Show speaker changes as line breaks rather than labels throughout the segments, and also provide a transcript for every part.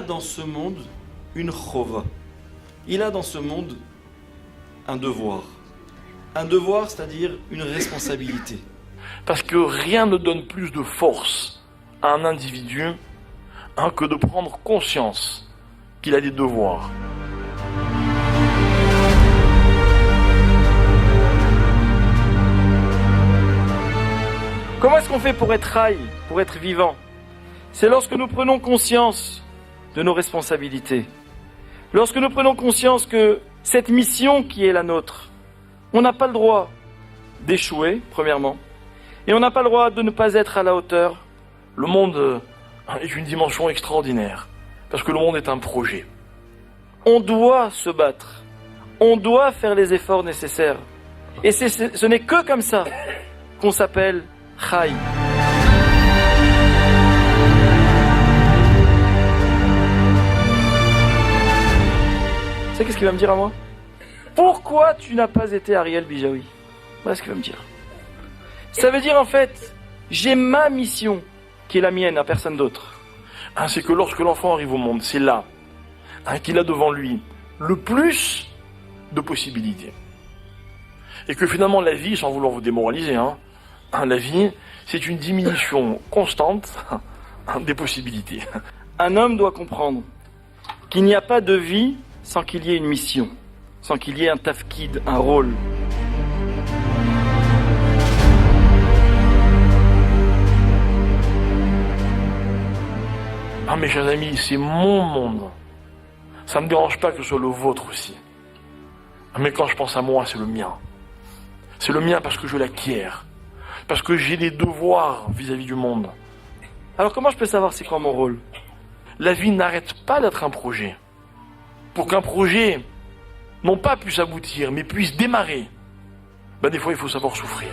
dans ce monde une chova. Il a dans ce monde un devoir. Un devoir, c'est-à-dire une responsabilité.
Parce que rien ne donne plus de force à un individu que de prendre conscience qu'il a des devoirs.
Comment est-ce qu'on fait pour être rail, pour être vivant? C'est lorsque nous prenons conscience de nos responsabilités. Lorsque nous prenons conscience que cette mission qui est la nôtre, on n'a pas le droit d'échouer, premièrement, et on n'a pas le droit de ne pas être à la hauteur.
Le monde est une dimension extraordinaire, parce que le monde est un projet.
On doit se battre, on doit faire les efforts nécessaires. Et ce n'est que comme ça qu'on s'appelle Chai. Tu sais qu'est-ce qu'il va me dire à moi? Pourquoi tu n'as pas été Ariel Bijawi? Voilà ce qu'il va me dire. Ça veut dire en fait, j'ai ma mission qui est la mienne, à personne d'autre.
C'est que lorsque l'enfant arrive au monde, c'est là qu'il a devant lui le plus de possibilités. Et que finalement la vie, sans vouloir vous démoraliser, la vie, c'est une diminution constante des possibilités.
Un homme doit comprendre qu'il n'y a pas de vie sans qu'il y ait une mission, sans qu'il y ait un tafkid, un rôle.
Mes chers amis, c'est mon monde. Ça ne me dérange pas que ce soit le vôtre aussi. Mais quand je pense à moi, c'est le mien. C'est le mien parce que je l'acquiers. Parce que j'ai des devoirs vis-à-vis du monde.
Alors comment je peux savoir c'est quoi mon rôle?
La vie n'arrête pas d'être un projet. Pour qu'un projet, non pas puisse aboutir, mais puisse démarrer, des fois il faut savoir souffrir.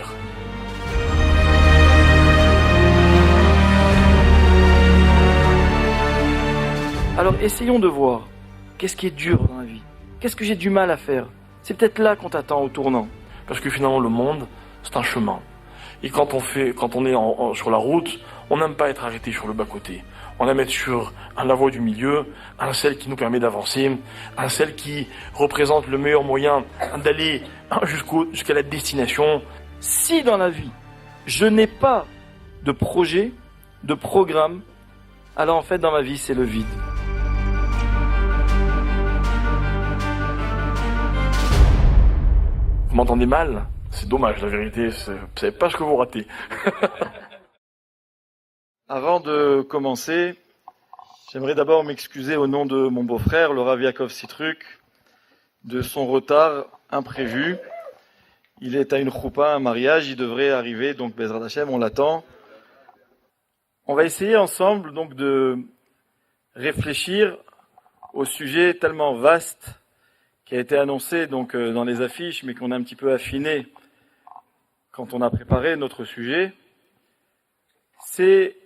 Alors essayons de voir, qu'est-ce qui est dur dans la vie? Qu'est-ce que j'ai du mal à faire? C'est peut-être là qu'on t'attend au tournant.
Parce que finalement le monde, c'est un chemin. Et quand on est sur la route, on n'aime pas être arrêté sur le bas-côté. On aime être sur la voie du milieu, celle qui nous permet d'avancer, celle qui représente le meilleur moyen d'aller jusqu'à la destination.
Si dans la vie, je n'ai pas de projet, de programme, alors en fait dans ma vie c'est le vide.
Vous m'entendez mal? C'est dommage, la vérité, vous savez pas ce que vous ratez.
Avant de commencer, j'aimerais d'abord m'excuser au nom de mon beau-frère, le Rav Yaakov Sitruk, de son retard imprévu. Il est à une choupa, un mariage, il devrait arriver, donc Bezrat Hashem, on l'attend. On va essayer ensemble donc de réfléchir au sujet tellement vaste qui a été annoncé donc dans les affiches, mais qu'on a un petit peu affiné quand on a préparé notre sujet. C'est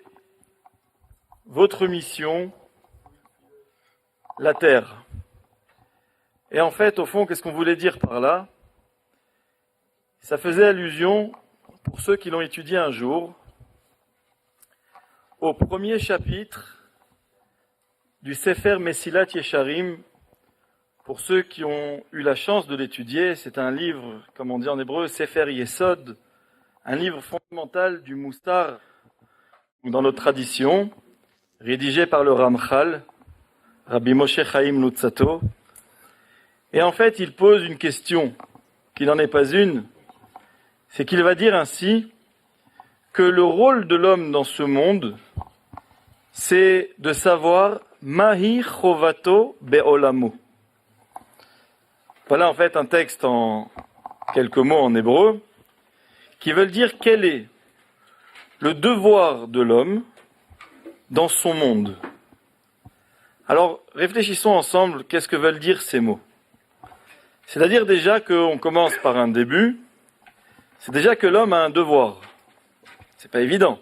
votre mission, la Terre. Et en fait, au fond, qu'est-ce qu'on voulait dire par là? Ça faisait allusion, pour ceux qui l'ont étudié un jour, au premier chapitre du Sefer Mesilat Yesharim. Pour ceux qui ont eu la chance de l'étudier, c'est un livre, comme on dit en hébreu, Sefer Yesod, un livre fondamental du Moustar, ou dans notre tradition, rédigé par le Ramchal, Rabbi Moshe Chaim Luzzatto. Et en fait, il pose une question qui n'en est pas une, c'est qu'il va dire ainsi que le rôle de l'homme dans ce monde, c'est de savoir Mahi Chovato Be'olamo. Voilà en fait un texte en quelques mots en hébreu qui veulent dire quel est le devoir de l'homme dans son monde. Alors réfléchissons ensemble, qu'est-ce que veulent dire ces mots? C'est-à-dire déjà qu'on commence par un début, c'est déjà que l'homme a un devoir. C'est pas évident.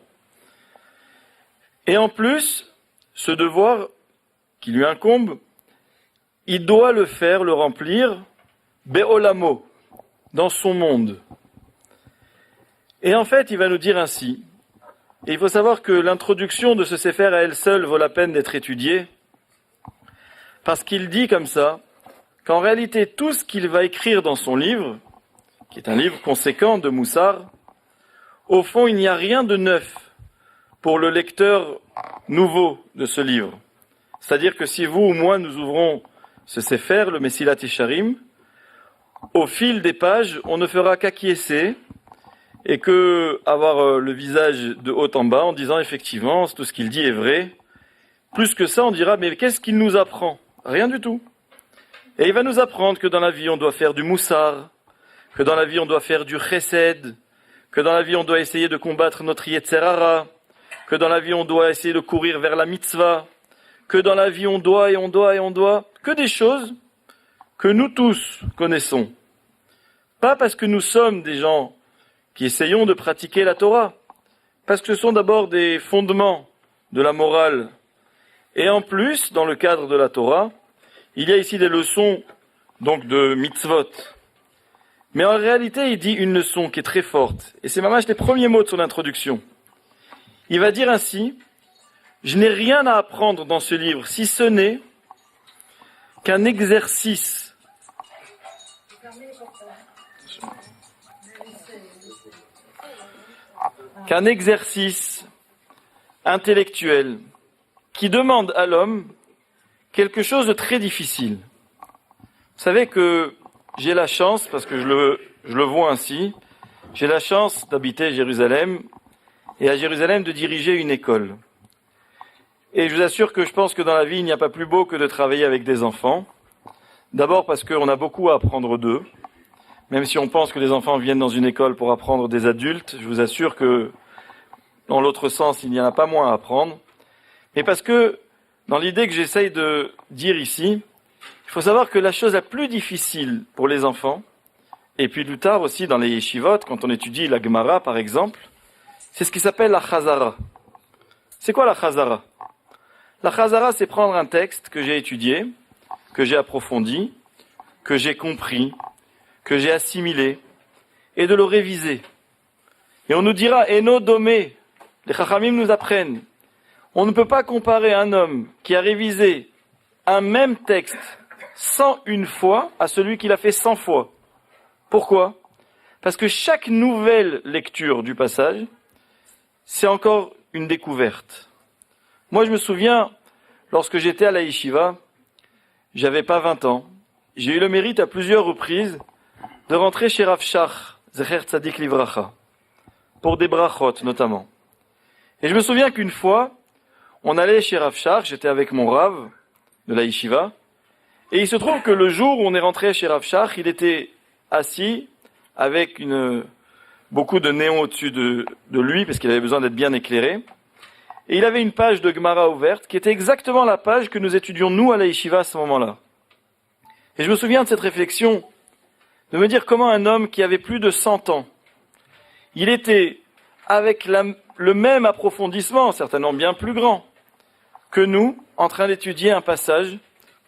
Et en plus, ce devoir qui lui incombe, il doit le faire, le remplir, Be'olamo, dans son monde. Et en fait, il va nous dire ainsi, et il faut savoir que l'introduction de ce Sefer à elle seule vaut la peine d'être étudiée, Parce qu'il dit comme ça, qu'en réalité, tout ce qu'il va écrire dans son livre, qui est un livre conséquent de Moussar, au fond, il n'y a rien de neuf pour le lecteur nouveau de ce livre. C'est-à-dire que si vous ou moi nous ouvrons ce Sefer, le Mesilat Yesharim, au fil des pages, on ne fera qu'acquiescer et que avoir le visage de haut en bas en disant effectivement tout ce qu'il dit est vrai. Plus que ça, on dira mais qu'est-ce qu'il nous apprend? Rien du tout. Et il va nous apprendre que dans la vie on doit faire du moussar, que dans la vie on doit faire du chesed, que dans la vie on doit essayer de combattre notre yetzer hara, que dans la vie on doit essayer de courir vers la mitzvah, que dans la vie on doit, que des choses que nous tous connaissons. Pas parce que nous sommes des gens qui essayons de pratiquer la Torah, parce que ce sont d'abord des fondements de la morale. Et en plus, dans le cadre de la Torah, il y a ici des leçons donc de mitzvot. Mais en réalité, il dit une leçon qui est très forte. Et c'est mamash les premiers mots de son introduction. Il va dire ainsi, je n'ai rien à apprendre dans ce livre, si ce n'est qu'un exercice. Qu'un exercice intellectuel qui demande à l'homme quelque chose de très difficile. Vous savez que j'ai la chance, parce que je le vois ainsi, j'ai la chance d'habiter à Jérusalem, et à Jérusalem de diriger une école. Et je vous assure que je pense que dans la vie, il n'y a pas plus beau que de travailler avec des enfants. D'abord parce qu'on a beaucoup à apprendre d'eux. Même si on pense que les enfants viennent dans une école pour apprendre des adultes, je vous assure que dans l'autre sens, il n'y en a pas moins à apprendre. Mais parce que, dans l'idée que j'essaye de dire ici, il faut savoir que la chose la plus difficile pour les enfants, et puis plus tard aussi dans les yeshivot, quand on étudie la Gemara par exemple, c'est ce qui s'appelle la chazara. C'est quoi la chazara? La chazara, c'est prendre un texte que j'ai étudié, que j'ai approfondi, que j'ai compris, que j'ai assimilé, et de le réviser. Et on nous dira, Eno domé, les chachamim nous apprennent, on ne peut pas comparer un homme qui a révisé un même texte 101 fois à celui qui l'a fait 100 fois. Pourquoi? Parce que chaque nouvelle lecture du passage, c'est encore une découverte. Moi, je me souviens, lorsque j'étais à la yeshiva, j'avais pas 20 ans, j'ai eu le mérite à plusieurs reprises de rentrer chez Rav Shach, Zecher Tzadik Livracha, pour des brachot notamment. Et je me souviens qu'une fois, on allait chez Rav Shach, j'étais avec mon Rav de la yeshiva, et il se trouve que le jour où on est rentré chez Rav Shach, il était assis avec beaucoup de néons au-dessus de lui, parce qu'il avait besoin d'être bien éclairé. Et il avait une page de Gemara ouverte, qui était exactement la page que nous étudions nous à la yeshiva à ce moment-là. Et je me souviens de cette réflexion, de me dire comment un homme qui avait plus de 100 ans, il était avec le même approfondissement, certainement bien plus grand, que nous, en train d'étudier un passage.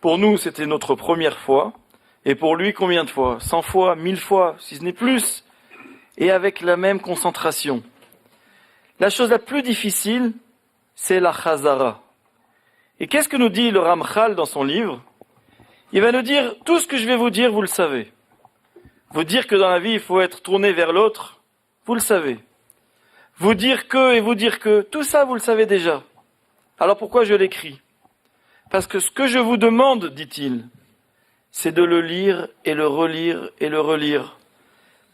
Pour nous, c'était notre première fois, et pour lui, combien de fois? 100 fois, 1000 fois, si ce n'est plus, et avec la même concentration. La chose la plus difficile, c'est la chazara. Et qu'est-ce que nous dit le Ramchal dans son livre? Il va nous dire, tout ce que je vais vous dire, vous le savez. Vous dire que dans la vie, il faut être tourné vers l'autre, vous le savez. Vous dire que et vous dire que, tout ça, vous le savez déjà. Alors pourquoi je l'écris? Parce que ce que je vous demande, dit-il, c'est de le lire et le relire et le relire.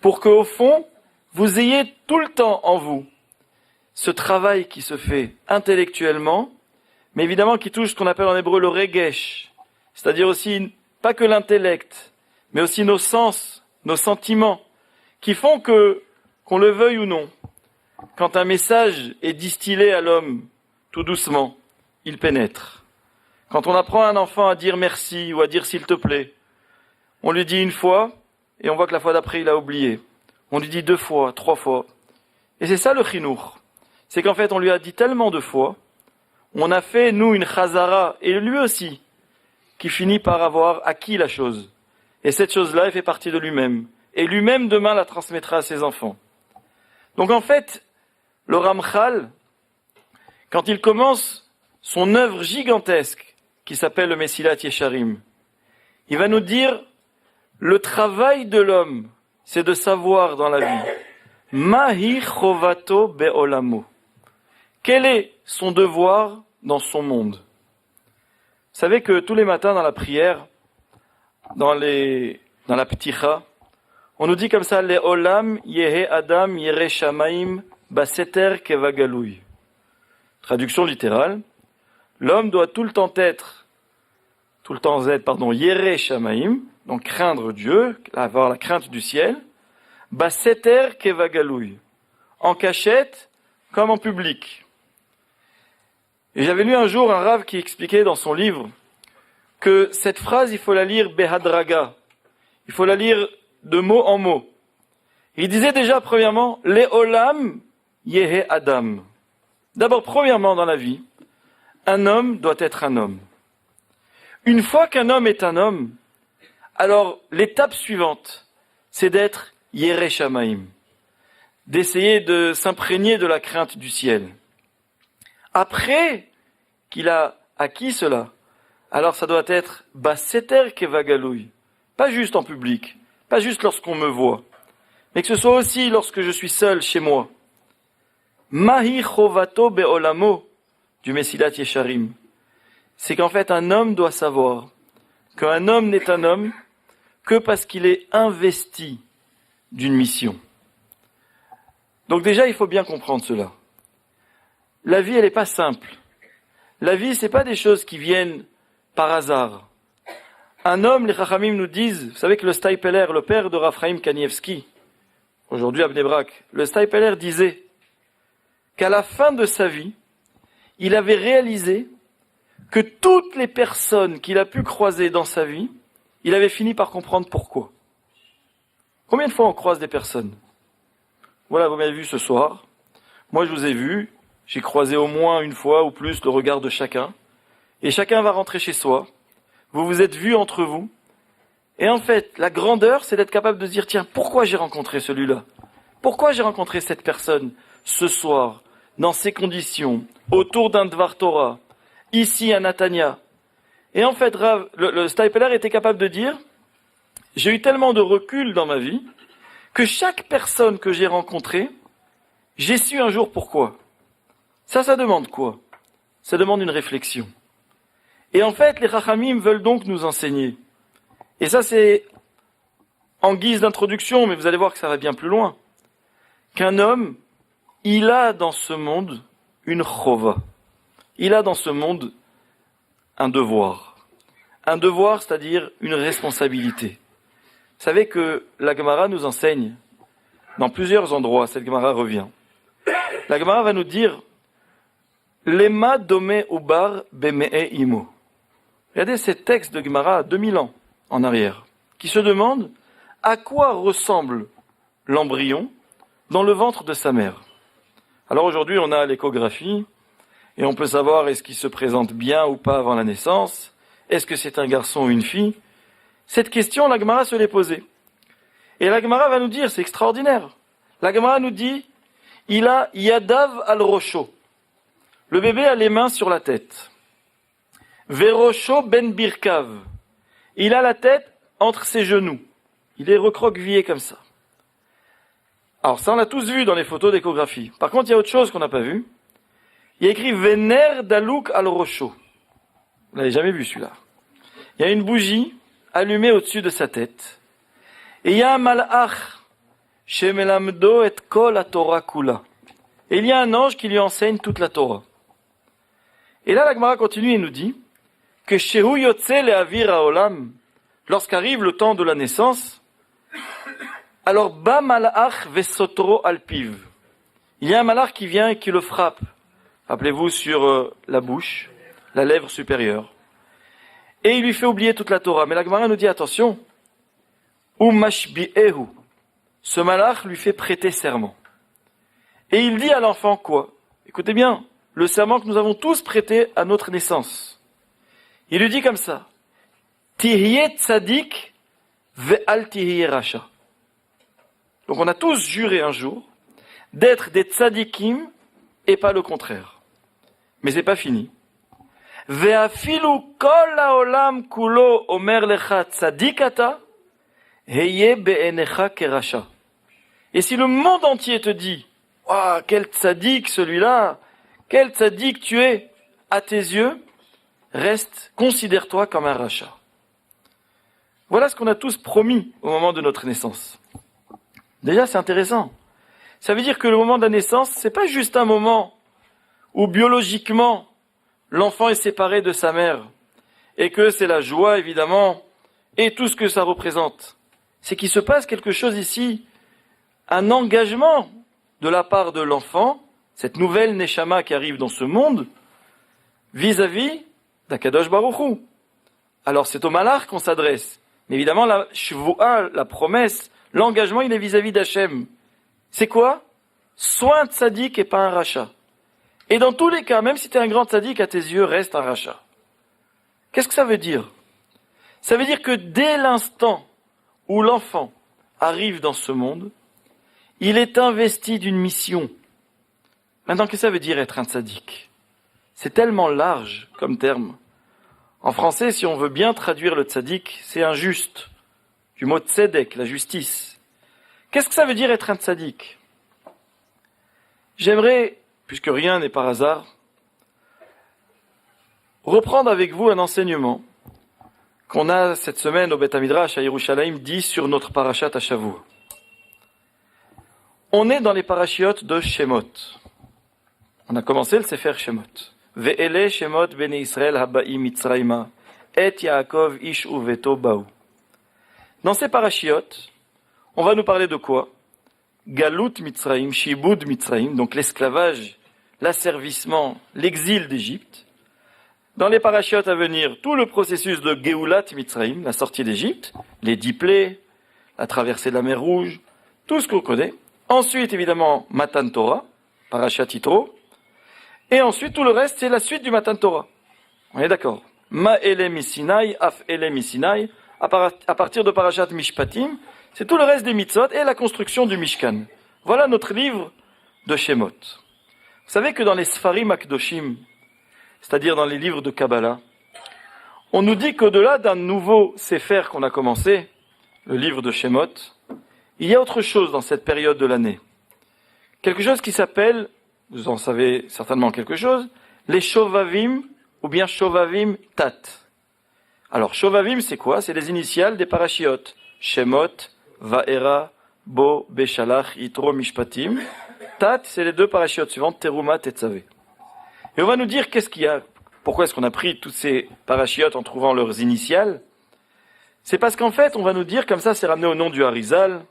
Pour qu'au fond, vous ayez tout le temps en vous ce travail qui se fait intellectuellement, mais évidemment qui touche ce qu'on appelle en hébreu le regesh, c'est-à-dire aussi pas que l'intellect, mais aussi nos sens, nos sentiments, qui font qu'on le veuille ou non, quand un message est distillé à l'homme, tout doucement, il pénètre. Quand on apprend à un enfant à dire merci ou à dire s'il te plaît, on lui dit une fois, et on voit que la fois d'après il a oublié. On lui dit 2 fois, 3 fois. Et c'est ça le chinour. C'est qu'en fait on lui a dit tellement de fois, on a fait nous une chazara, et lui aussi, qui finit par avoir acquis la chose. Et cette chose-là, elle fait partie de lui-même. Et lui-même demain la transmettra à ses enfants. Donc en fait, le Ramchal, quand il commence son œuvre gigantesque,
qui s'appelle le Mesilat Yesharim. Il va nous dire, le travail de l'homme, c'est de savoir dans la vie, Mahi chovato be'olamo. Quel est son devoir dans son monde? Vous savez que tous les matins dans la prière, dans la pticha, on nous dit comme ça, le olam yehe adam yere shamaim baseter kevagalouy. Traduction littérale, l'homme doit tout le temps être yere shamaim, donc craindre Dieu, avoir la crainte du ciel, baseter kevagalouy, en cachette comme en public. Et j'avais lu un jour un rav qui expliquait dans son livre que cette phrase, il faut la lire behadraga, il faut la lire de mot en mot. Il disait déjà, premièrement, Le'olam yehe adam. D'abord, premièrement, dans la vie, un homme doit être un homme. Une fois qu'un homme est un homme, alors l'étape suivante, c'est d'être Yere Shamaim, d'essayer de s'imprégner de la crainte du ciel. Après qu'il a acquis cela, alors ça doit être Baseter Kevagalouy, pas juste en public, pas juste lorsqu'on me voit, mais que ce soit aussi lorsque je suis seul chez moi. Mahi chovato be'olamo du Mesilat Yesharim. C'est qu'en fait un homme doit savoir qu'un homme n'est un homme que parce qu'il est investi d'une mission. Donc déjà il faut bien comprendre cela. La vie elle n'est pas simple. La vie c'est pas des choses qui viennent par hasard. Un homme, les Chachamim nous disent, vous savez que le Staipeler, le père de Raphaïm Kanievski, aujourd'hui à Bnei Brak, le Staipeler disait qu'à la fin de sa vie, il avait réalisé que toutes les personnes qu'il a pu croiser dans sa vie, il avait fini par comprendre pourquoi. Combien de fois on croise des personnes? Voilà, vous m'avez vu ce soir. Moi, je vous ai vu. J'ai croisé au moins une fois ou plus le regard de chacun. Et chacun va rentrer chez soi. Vous vous êtes vus entre vous. Et en fait, la grandeur, c'est d'être capable de se dire, tiens, pourquoi j'ai rencontré celui-là? Pourquoi j'ai rencontré cette personne ce soir, dans ces conditions, autour d'un Dvar Torah, ici à Natania? Et en fait, le Staipeler était capable de dire, j'ai eu tellement de recul dans ma vie, que chaque personne que j'ai rencontrée, j'ai su un jour pourquoi. Ça demande quoi? Ça demande une réflexion. Et en fait, les Chachamim veulent donc nous enseigner. Et ça, c'est en guise d'introduction, mais vous allez voir que ça va bien plus loin. Qu'un homme, il a dans ce monde une chova. Il a dans ce monde un devoir. Un devoir, c'est-à-dire une responsabilité. Vous savez que la Gemara nous enseigne, dans plusieurs endroits, cette Gemara revient. La Gemara va nous dire, Lema dome ubar beme'e imo. Regardez ces textes de Gemara 2000 ans en arrière, qui se demandent à quoi ressemble l'embryon dans le ventre de sa mère. Alors aujourd'hui, on a l'échographie, et on peut savoir est-ce qu'il se présente bien ou pas avant la naissance, est-ce que c'est un garçon ou une fille. Cette question, la Gemara se l'est posée. Et la Gemara va nous dire, c'est extraordinaire. La Gemara nous dit, il a Yadav al-Rosho. Le bébé a les mains sur la tête. Verosho ben Birkav. Il a la tête entre ses genoux. Il est recroquevillé comme ça. Alors ça, on l'a tous vu dans les photos d'échographie. Par contre, il y a autre chose qu'on n'a pas vu. Il y a écrit Vener Dalouk al-Rosho. Vous l'avez jamais vu celui-là. Il y a une bougie allumée au-dessus de sa tête. Et il y a un malach, Shemelamdo et kol ha-Torah kula. Et il y a un ange qui lui enseigne toute la Torah. Et là, la Gemara continue et nous dit que Shehu yotze le'avir ha'olam, lorsqu'arrive le temps de la naissance, alors ba malach vesotro alpiv. Il y a un malach qui vient et qui le frappe. Rappelez-vous sur la bouche, la lèvre supérieure. Et il lui fait oublier toute la Torah. Mais la Gemara nous dit attention, umashbi'ehu. Ce malach lui fait prêter serment. Et il dit à l'enfant quoi? Écoutez bien, le serment que nous avons tous prêté à notre naissance. Il lui dit comme ça, Tihye tzadik ve'al tihye racha. Donc on a tous juré un jour d'être des tzadikim et pas le contraire. Mais c'est pas fini. Ve'afilu kol haolam kulo omer lecha tzadik ata, heye be'enecha kerasha. Et si le monde entier te dit, oh, quel tzadik celui-là, quel tzadik tu es, à tes yeux, reste, considère-toi comme un rachat. Voilà ce qu'on a tous promis au moment de notre naissance. Déjà, c'est intéressant. Ça veut dire que le moment de la naissance, c'est pas juste un moment où biologiquement, l'enfant est séparé de sa mère, et que c'est la joie, évidemment, et tout ce que ça représente. C'est qu'il se passe quelque chose ici, un engagement de la part de l'enfant, cette nouvelle Neshama qui arrive dans ce monde, vis-à-vis d'Akadosh Baruch Hu. Alors c'est au Malach qu'on s'adresse. Mais évidemment, la Shvuah, la promesse, l'engagement, il est vis-à-vis d'Hachem. C'est quoi? Sois un tzaddik et pas un rachat. Et dans tous les cas, même si tu es un grand tzaddik, à tes yeux, reste un rachat. Qu'est-ce que ça veut dire? Ça veut dire que dès l'instant où l'enfant arrive dans ce monde, il est investi d'une mission. Maintenant, qu'est-ce que ça veut dire être un tzaddik? C'est tellement large comme terme. En français, si on veut bien traduire le tzaddik, c'est injuste. Du mot tzedek, la justice. Qu'est-ce que ça veut dire être un tzaddik? J'aimerais, puisque rien n'est par hasard, reprendre avec vous un enseignement qu'on a cette semaine au Beth Midrash à Yerushalayim dit sur notre parashat à Shavuot. On est dans les parachiotes de Shemot. On a commencé le Sefer Shemot. Ve'ele Shemot bnei Israël haba'i Mitzrayma et Yaakov ish uveto baou. Dans ces parachiotes, on va nous parler de quoi? Galut Mitzrayim, Shibud Mitzrayim, donc l'esclavage, l'asservissement, l'exil d'Égypte. Dans les parachiotes à venir, tout le processus de Geulat Mitzrayim, la sortie d'Égypte, les 10 plaies, la traversée de la mer Rouge, tout ce qu'on connaît. Ensuite, évidemment, Matan Torah, Parashat Yitro. Et ensuite, tout le reste, c'est la suite du Matan Torah. On est d'accord? Ma'ele Misinai, Af Ele Misinai, à partir de Parashat Mishpatim, c'est tout le reste des mitzvot et la construction du Mishkan. Voilà notre livre de Shemot. Vous savez que dans les Sfarim Akdoshim, c'est-à-dire dans les livres de Kabbalah, on nous dit qu'au-delà d'un nouveau Sefer qu'on a commencé, le livre de Shemot, il y a autre chose dans cette période de l'année. Quelque chose qui s'appelle, vous en savez certainement quelque chose, les Shovavim ou bien Shovavim Tat. Alors Shovavim c'est quoi? C'est les initiales des parachiotes. Shemot, Va'era, Bo, Beshalach, Yitro, Mishpatim. Tat, c'est les deux parachiotes suivantes, Teruma, Tetzavé. Et on va nous dire qu'est-ce qu'il y a, pourquoi est-ce qu'on a pris tous ces parachiotes en trouvant leurs initiales. C'est parce qu'en fait, on va nous dire, comme ça c'est ramené au nom du Harizal,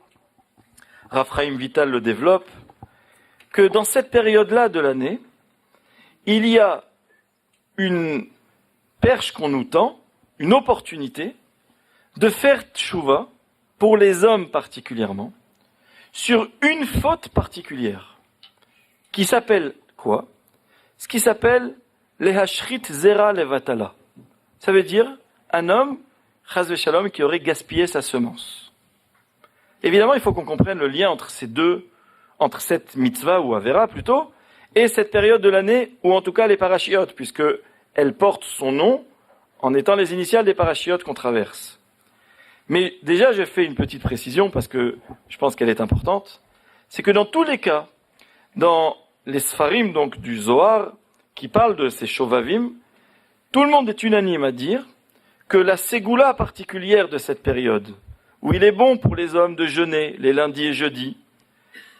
Raphaïm Vital le développe, que dans cette période-là de l'année, il y a une perche qu'on nous tend, une opportunité de faire tchouva, pour les hommes particulièrement, sur une faute particulière, qui s'appelle quoi? Ce qui s'appelle les hashrit zera levatala. Ça veut dire un homme, chas v'shalom, qui aurait gaspillé sa semence. Évidemment, il faut qu'on comprenne le lien entre ces deux, entre cette mitzvah, ou avera plutôt, et cette période de l'année, ou en tout cas les parachiotes, puisque elle porte son nom en étant les initiales des parachiotes qu'on traverse. Mais déjà, j'ai fait une petite précision, parce que je pense qu'elle est importante, c'est que dans tous les cas, dans les Sfarim, donc du Zohar, qui parlent de ces Shovavim, tout le monde est unanime à dire que la ségoula particulière de cette période, où il est bon pour les hommes de jeûner les lundis et jeudis,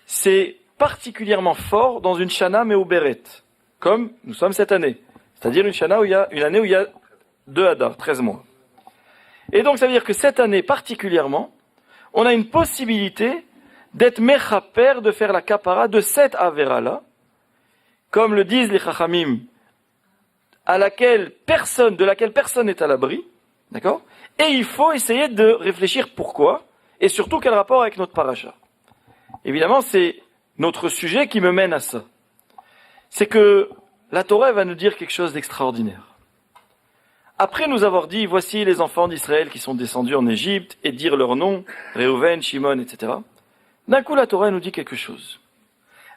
c'est particulièrement fort dans une Shana Meuberet, comme nous sommes cette année. C'est-à-dire une année où il y a 2 Hadar, 13 mois. Et donc ça veut dire que cette année particulièrement, on a une possibilité d'être mechaper, de faire la kapara de cette avera-là, comme le disent les chachamim, de laquelle personne n'est à l'abri, d'accord? Et il faut essayer de réfléchir pourquoi, et surtout quel rapport avec notre paracha. Évidemment, c'est notre sujet qui me mène à ça. C'est que la Torah va nous dire quelque chose d'extraordinaire. Après nous avoir dit, voici les enfants d'Israël qui sont descendus en Égypte, et dire leur nom, Réhouven, Shimon, etc. D'un coup, la Torah nous dit quelque chose.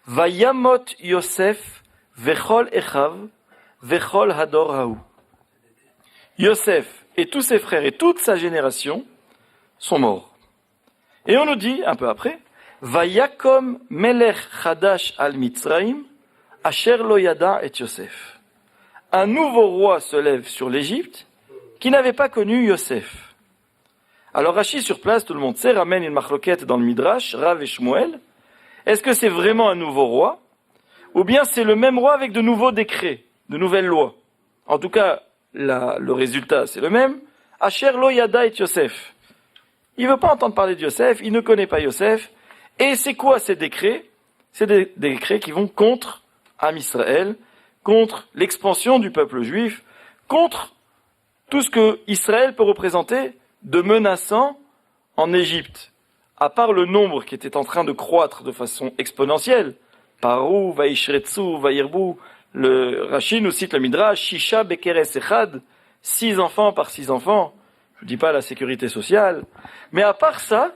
Vayamot Yosef, vechol echav, vechol hador haou. Yosef et tous ses frères et toute sa génération sont morts. Et on nous dit, un peu après, Vayakom melech chadash al Mitzraim, asher lo yada et Yosef. Un nouveau roi se lève sur l'Égypte qui n'avait pas connu Yosef. Alors Rashi sur place, tout le monde sait, ramène une machloquette dans le Midrash, Rav et Shmuel. Est-ce que c'est vraiment un nouveau roi? Ou bien c'est le même roi avec de nouveaux décrets, de nouvelles lois? En tout cas, le résultat c'est le même. Asher lo yada et Yosef. Il ne veut pas entendre parler de Yosef, il ne connaît pas Yosef. Et c'est quoi ces décrets? C'est des décrets qui vont contre Am Israël, contre l'expansion du peuple juif, contre tout ce que Israël peut représenter de menaçant en Égypte. À part le nombre qui était en train de croître de façon exponentielle, Parou, Vaishretsu, Vairbu, le Rashi nous cite le Midrash, Shisha Bekeres Echad, 6 enfants par 6 enfants. Je ne dis pas la sécurité sociale. Mais à part ça,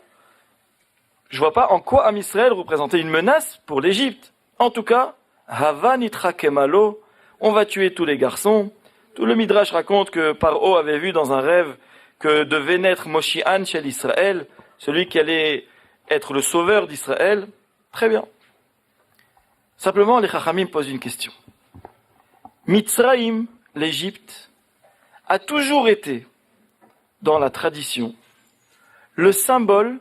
je ne vois pas en quoi Am Israël représentait une menace pour l'Égypte. En tout cas, Hava Nitra Kemalo, on va tuer tous les garçons. Tout le Midrash raconte que Paro avait vu dans un rêve que devait naître Moshiach chez Israël, celui qui allait être le sauveur d'Israël. Très bien. Simplement, les Chachamim posent une question. Mitzraïm, l'Égypte, a toujours été, dans la tradition, le symbole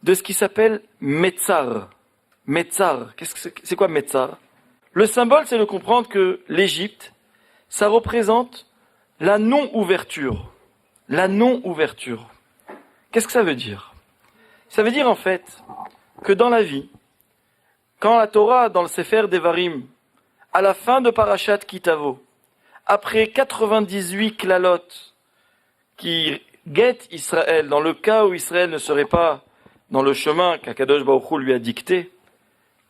de ce qui s'appelle Metzar. Metzar, c'est quoi Metzar? Le symbole, c'est de comprendre que l'Égypte, ça représente la non-ouverture. La non-ouverture. Qu'est-ce que ça veut dire? Ça veut dire en fait que dans la vie, quand la Torah, dans le Sefer Devarim, à la fin de Parashat Kitavo, après 98 klalot qui guettent Israël, dans le cas où Israël ne serait pas dans le chemin qu'Akadosh Baruch Hu lui a dicté,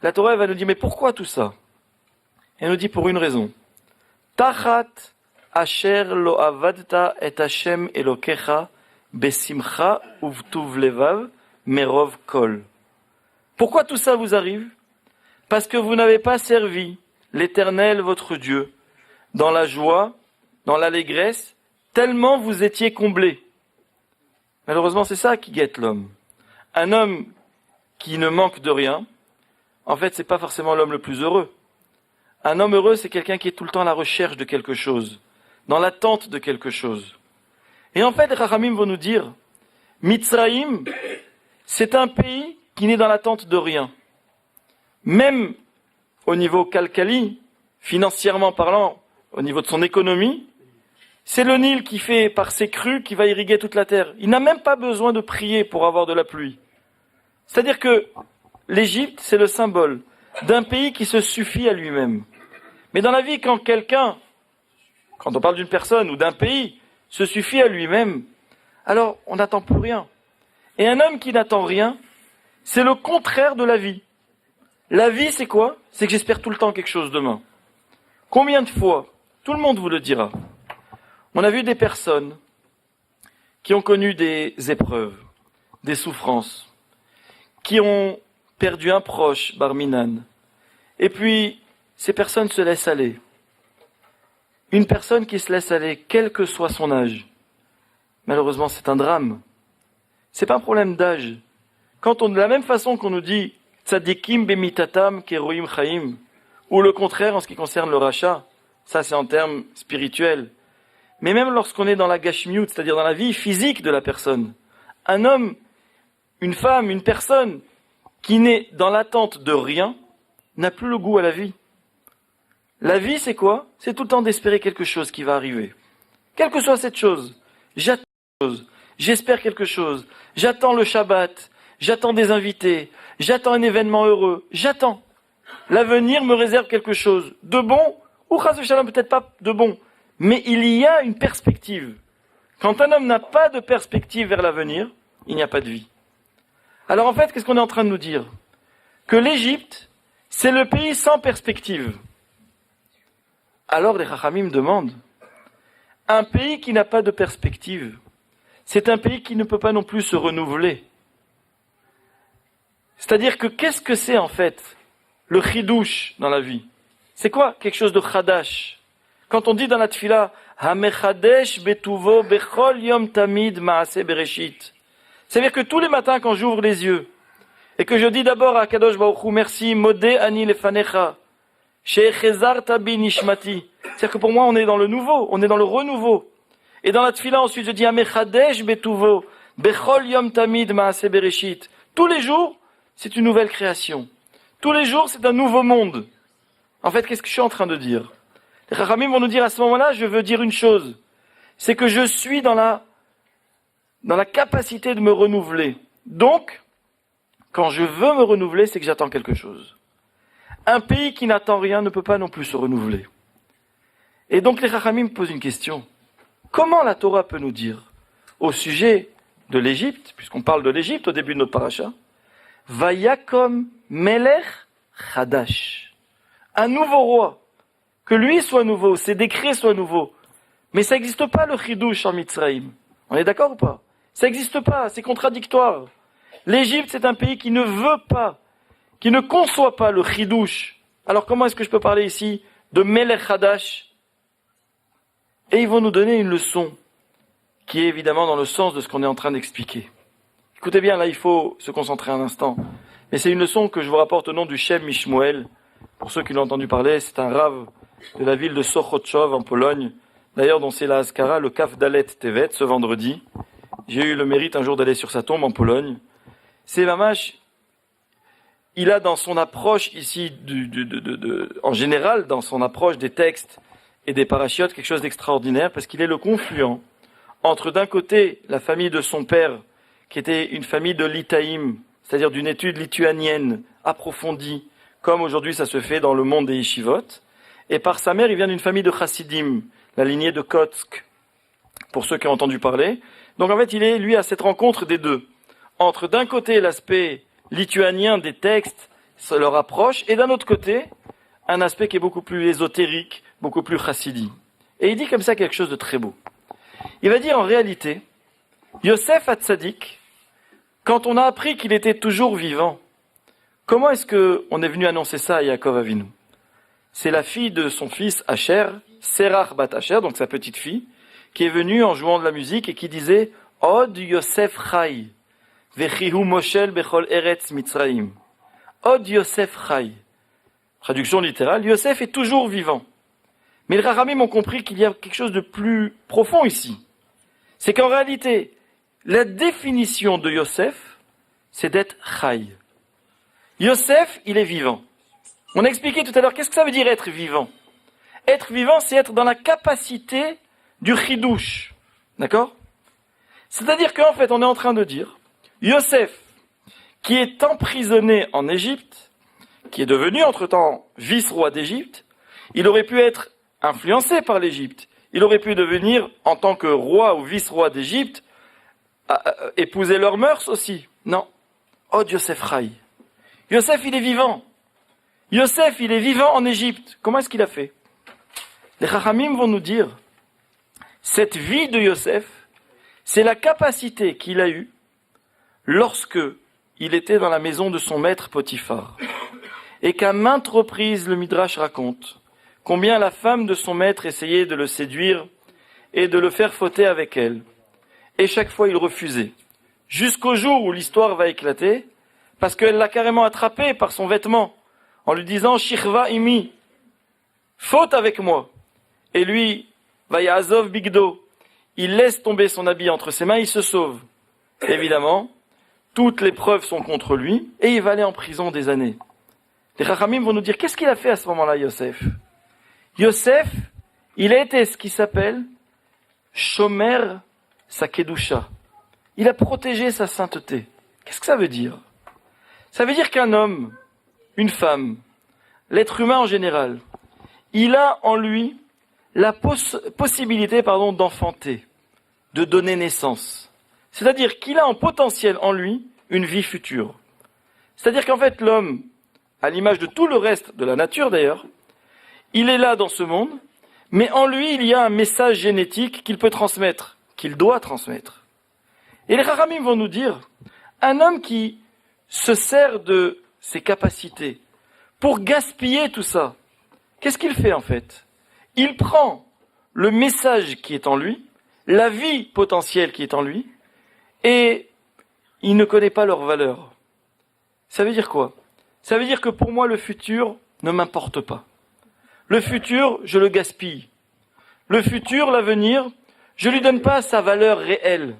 la Torah va nous dire, mais pourquoi tout ça? Elle nous dit pour une raison. Tachat asher lo avadta et Hashem elokecha besimcha uvtuv levav merov kol. Pourquoi tout ça vous arrive? Parce que vous n'avez pas servi l'Éternel votre Dieu dans la joie, dans l'allégresse, tellement vous étiez comblés. Malheureusement, c'est ça qui guette l'homme. Un homme qui ne manque de rien, en fait, c'est pas forcément l'homme le plus heureux. Un homme heureux, c'est quelqu'un qui est tout le temps à la recherche de quelque chose, dans l'attente de quelque chose. Et en fait, les Chachamim vont nous dire, Mitzraïm, c'est un pays qui n'est dans l'attente de rien. Même au niveau calcali, financièrement parlant, au niveau de son économie, c'est le Nil qui fait, par ses crues, qui va irriguer toute la terre. Il n'a même pas besoin de prier pour avoir de la pluie. C'est-à-dire que l'Égypte, c'est le symbole d'un pays qui se suffit à lui-même. Mais dans la vie, quand on parle d'une personne ou d'un pays, se suffit à lui-même, alors on n'attend plus rien. Et un homme qui n'attend rien, c'est le contraire de la vie. La vie, c'est quoi? C'est que j'espère tout le temps quelque chose demain. Combien de fois? Tout le monde vous le dira. On a vu des personnes qui ont connu des épreuves, des souffrances, qui ont perdu un proche, Barminan. Et puis, ces personnes se laissent aller. Une personne qui se laisse aller, quel que soit son âge, malheureusement, c'est un drame. C'est pas un problème d'âge. De la même façon qu'on nous dit tzadikim bemitatam keroim chaim, ou le contraire en ce qui concerne le rachat, ça c'est en termes spirituels. Mais même lorsqu'on est dans la gashmiut, c'est-à-dire dans la vie physique de la personne, un homme, une femme, une personne qui n'est dans l'attente de rien, n'a plus le goût à la vie. La vie, c'est quoi? C'est tout le temps d'espérer quelque chose qui va arriver. Quelle que soit cette chose, j'attends quelque chose, j'espère quelque chose, j'attends le Shabbat, j'attends des invités, j'attends un événement heureux, j'attends. L'avenir me réserve quelque chose de bon, ou chas v'shalom, peut-être pas de bon, mais il y a une perspective. Quand un homme n'a pas de perspective vers l'avenir, il n'y a pas de vie. Alors en fait, qu'est-ce qu'on est en train de nous dire? Que l'Égypte, c'est le pays sans perspective. Alors les Chachamim demandent, un pays qui n'a pas de perspective, c'est un pays qui ne peut pas non plus se renouveler. C'est-à-dire que qu'est-ce que c'est en fait le chidouche dans la vie? C'est quoi quelque chose de chadash? quand on dit dans la tfila, Hamechadesh betuvo bechol yom tamid maaseh bereshit. C'est-à-dire que tous les matins, quand j'ouvre les yeux, et que je dis d'abord à Kadosh Baruch Hu, merci, modé ani lefanecha, she'echezarta bi nishmati. C'est-à-dire que pour moi, on est dans le nouveau, on est dans le renouveau. Et dans la tfila, ensuite, je dis, Hamechadesh betuvo bechol yom tamid maaseh bereshit. Tous les jours, c'est une nouvelle création. Tous les jours, c'est un nouveau monde. En fait, qu'est-ce que je suis en train de dire? Les Chachamim vont nous dire à ce moment-là, je veux dire une chose. C'est que je suis dans la capacité de me renouveler. Donc, quand je veux me renouveler, c'est que j'attends quelque chose. Un pays qui n'attend rien ne peut pas non plus se renouveler. Et donc les Chachamim posent une question. Comment la Torah peut nous dire, au sujet de l'Égypte, puisqu'on parle de l'Égypte au début de notre paracha, Vayakom Melech Chadash. Un nouveau roi. Que lui soit nouveau, ses décrets soient nouveaux. Mais ça n'existe pas le Chidouche en Mitzrayim. On est d'accord ou pas? Ça n'existe pas, c'est contradictoire. L'Égypte, c'est un pays qui ne veut pas, qui ne conçoit pas le Chidouche. Alors comment est-ce que je peux parler ici de Melech Chadash? Et ils vont nous donner une leçon qui est évidemment dans le sens de ce qu'on est en train d'expliquer. Écoutez bien, là il faut se concentrer un instant. Mais c'est une leçon que je vous rapporte au nom du Shem Mishmuel. Pour ceux qui l'ont entendu parler, c'est un rave de la ville de Sochotchov en Pologne. D'ailleurs, dont c'est la Haskara, le Kaf Dalet Tevet, ce vendredi. J'ai eu le mérite un jour d'aller sur sa tombe en Pologne. C'est Mamash, il a dans son approche ici, en général, dans son approche des textes et des parachiotes, quelque chose d'extraordinaire, parce qu'il est le confluent entre d'un côté la famille de son père, qui était une famille de l'Itaïm, c'est-à-dire d'une étude lituanienne approfondie, comme aujourd'hui ça se fait dans le monde des yeshivot, et par sa mère, il vient d'une famille de chassidim, la lignée de Kotsk, pour ceux qui ont entendu parler. Donc en fait, il est, lui, à cette rencontre des deux, entre d'un côté l'aspect lituanien des textes, ça leur approche, et d'un autre côté, un aspect qui est beaucoup plus ésotérique, beaucoup plus chassidi. Et il dit comme ça quelque chose de très beau. Il va dire en réalité, Yosef Hatzadik, quand on a appris qu'il était toujours vivant, comment est-ce qu'on est venu annoncer ça à Yaakov Avinu? C'est la fille de son fils Asher, Serach bat Asher, donc sa petite fille, qui est venue en jouant de la musique et qui disait « Od Yosef Chai, vechihu moshel bechol eretz Mitzrayim. » Od Yosef Chai. Traduction littérale, Yosef est toujours vivant. Mais les Chachamim ont compris qu'il y a quelque chose de plus profond ici. C'est qu'en réalité, la définition de Yosef, c'est d'être Chai. Yosef, il est vivant. On a expliqué tout à l'heure, qu'est-ce que ça veut dire être vivant? Être vivant, c'est être dans la capacité du chidouche. D'accord? C'est-à-dire qu'en fait, on est en train de dire, Yosef, qui est emprisonné en Égypte, qui est devenu entre-temps vice-roi d'Égypte, il aurait pu être influencé par l'Égypte. Il aurait pu devenir, en tant que roi ou vice-roi d'Égypte, épouser leurs mœurs aussi. Non. Oh, Yosef Chai. Yosef, il est vivant. Yosef, il est vivant en Égypte. Comment est-ce qu'il a fait? Les Chachamim vont nous dire, cette vie de Yosef, c'est la capacité qu'il a eue lorsque il était dans la maison de son maître Potiphar. Et qu'à maintes reprises, le Midrash raconte combien la femme de son maître essayait de le séduire et de le faire fauter avec elle. Et chaque fois, il refusait. Jusqu'au jour où l'histoire va éclater, parce qu'elle l'a carrément attrapé par son vêtement, en lui disant « Shirva imi » faute avec moi. Et lui, Vayazov Bigdo, il laisse tomber son habit entre ses mains, il se sauve. Évidemment, toutes les preuves sont contre lui, et il va aller en prison des années. Les Chachamim vont nous dire, qu'est-ce qu'il a fait à ce moment-là, Yosef? Yosef, il a été ce qui s'appelle Shomer Sakedusha. Il a protégé sa sainteté. Qu'est-ce que ça veut dire? Ça veut dire qu'un homme, une femme, l'être humain en général, il a en lui la possibilité d'enfanter, de donner naissance. C'est-à-dire qu'il a en potentiel en lui une vie future. C'est-à-dire qu'en fait l'homme, à l'image de tout le reste de la nature d'ailleurs, il est là dans ce monde, mais en lui il y a un message génétique qu'il peut transmettre, qu'il doit transmettre. Et les Chachamim vont nous dire, un homme qui se sert de ses capacités pour gaspiller tout ça, qu'est-ce qu'il fait en fait? il prend le message qui est en lui, la vie potentielle qui est en lui, et il ne connaît pas leur valeur. Ça veut dire quoi? Ça veut dire que pour moi, le futur ne m'importe pas. Le futur, je le gaspille. Le futur, l'avenir, je lui donne pas sa valeur réelle.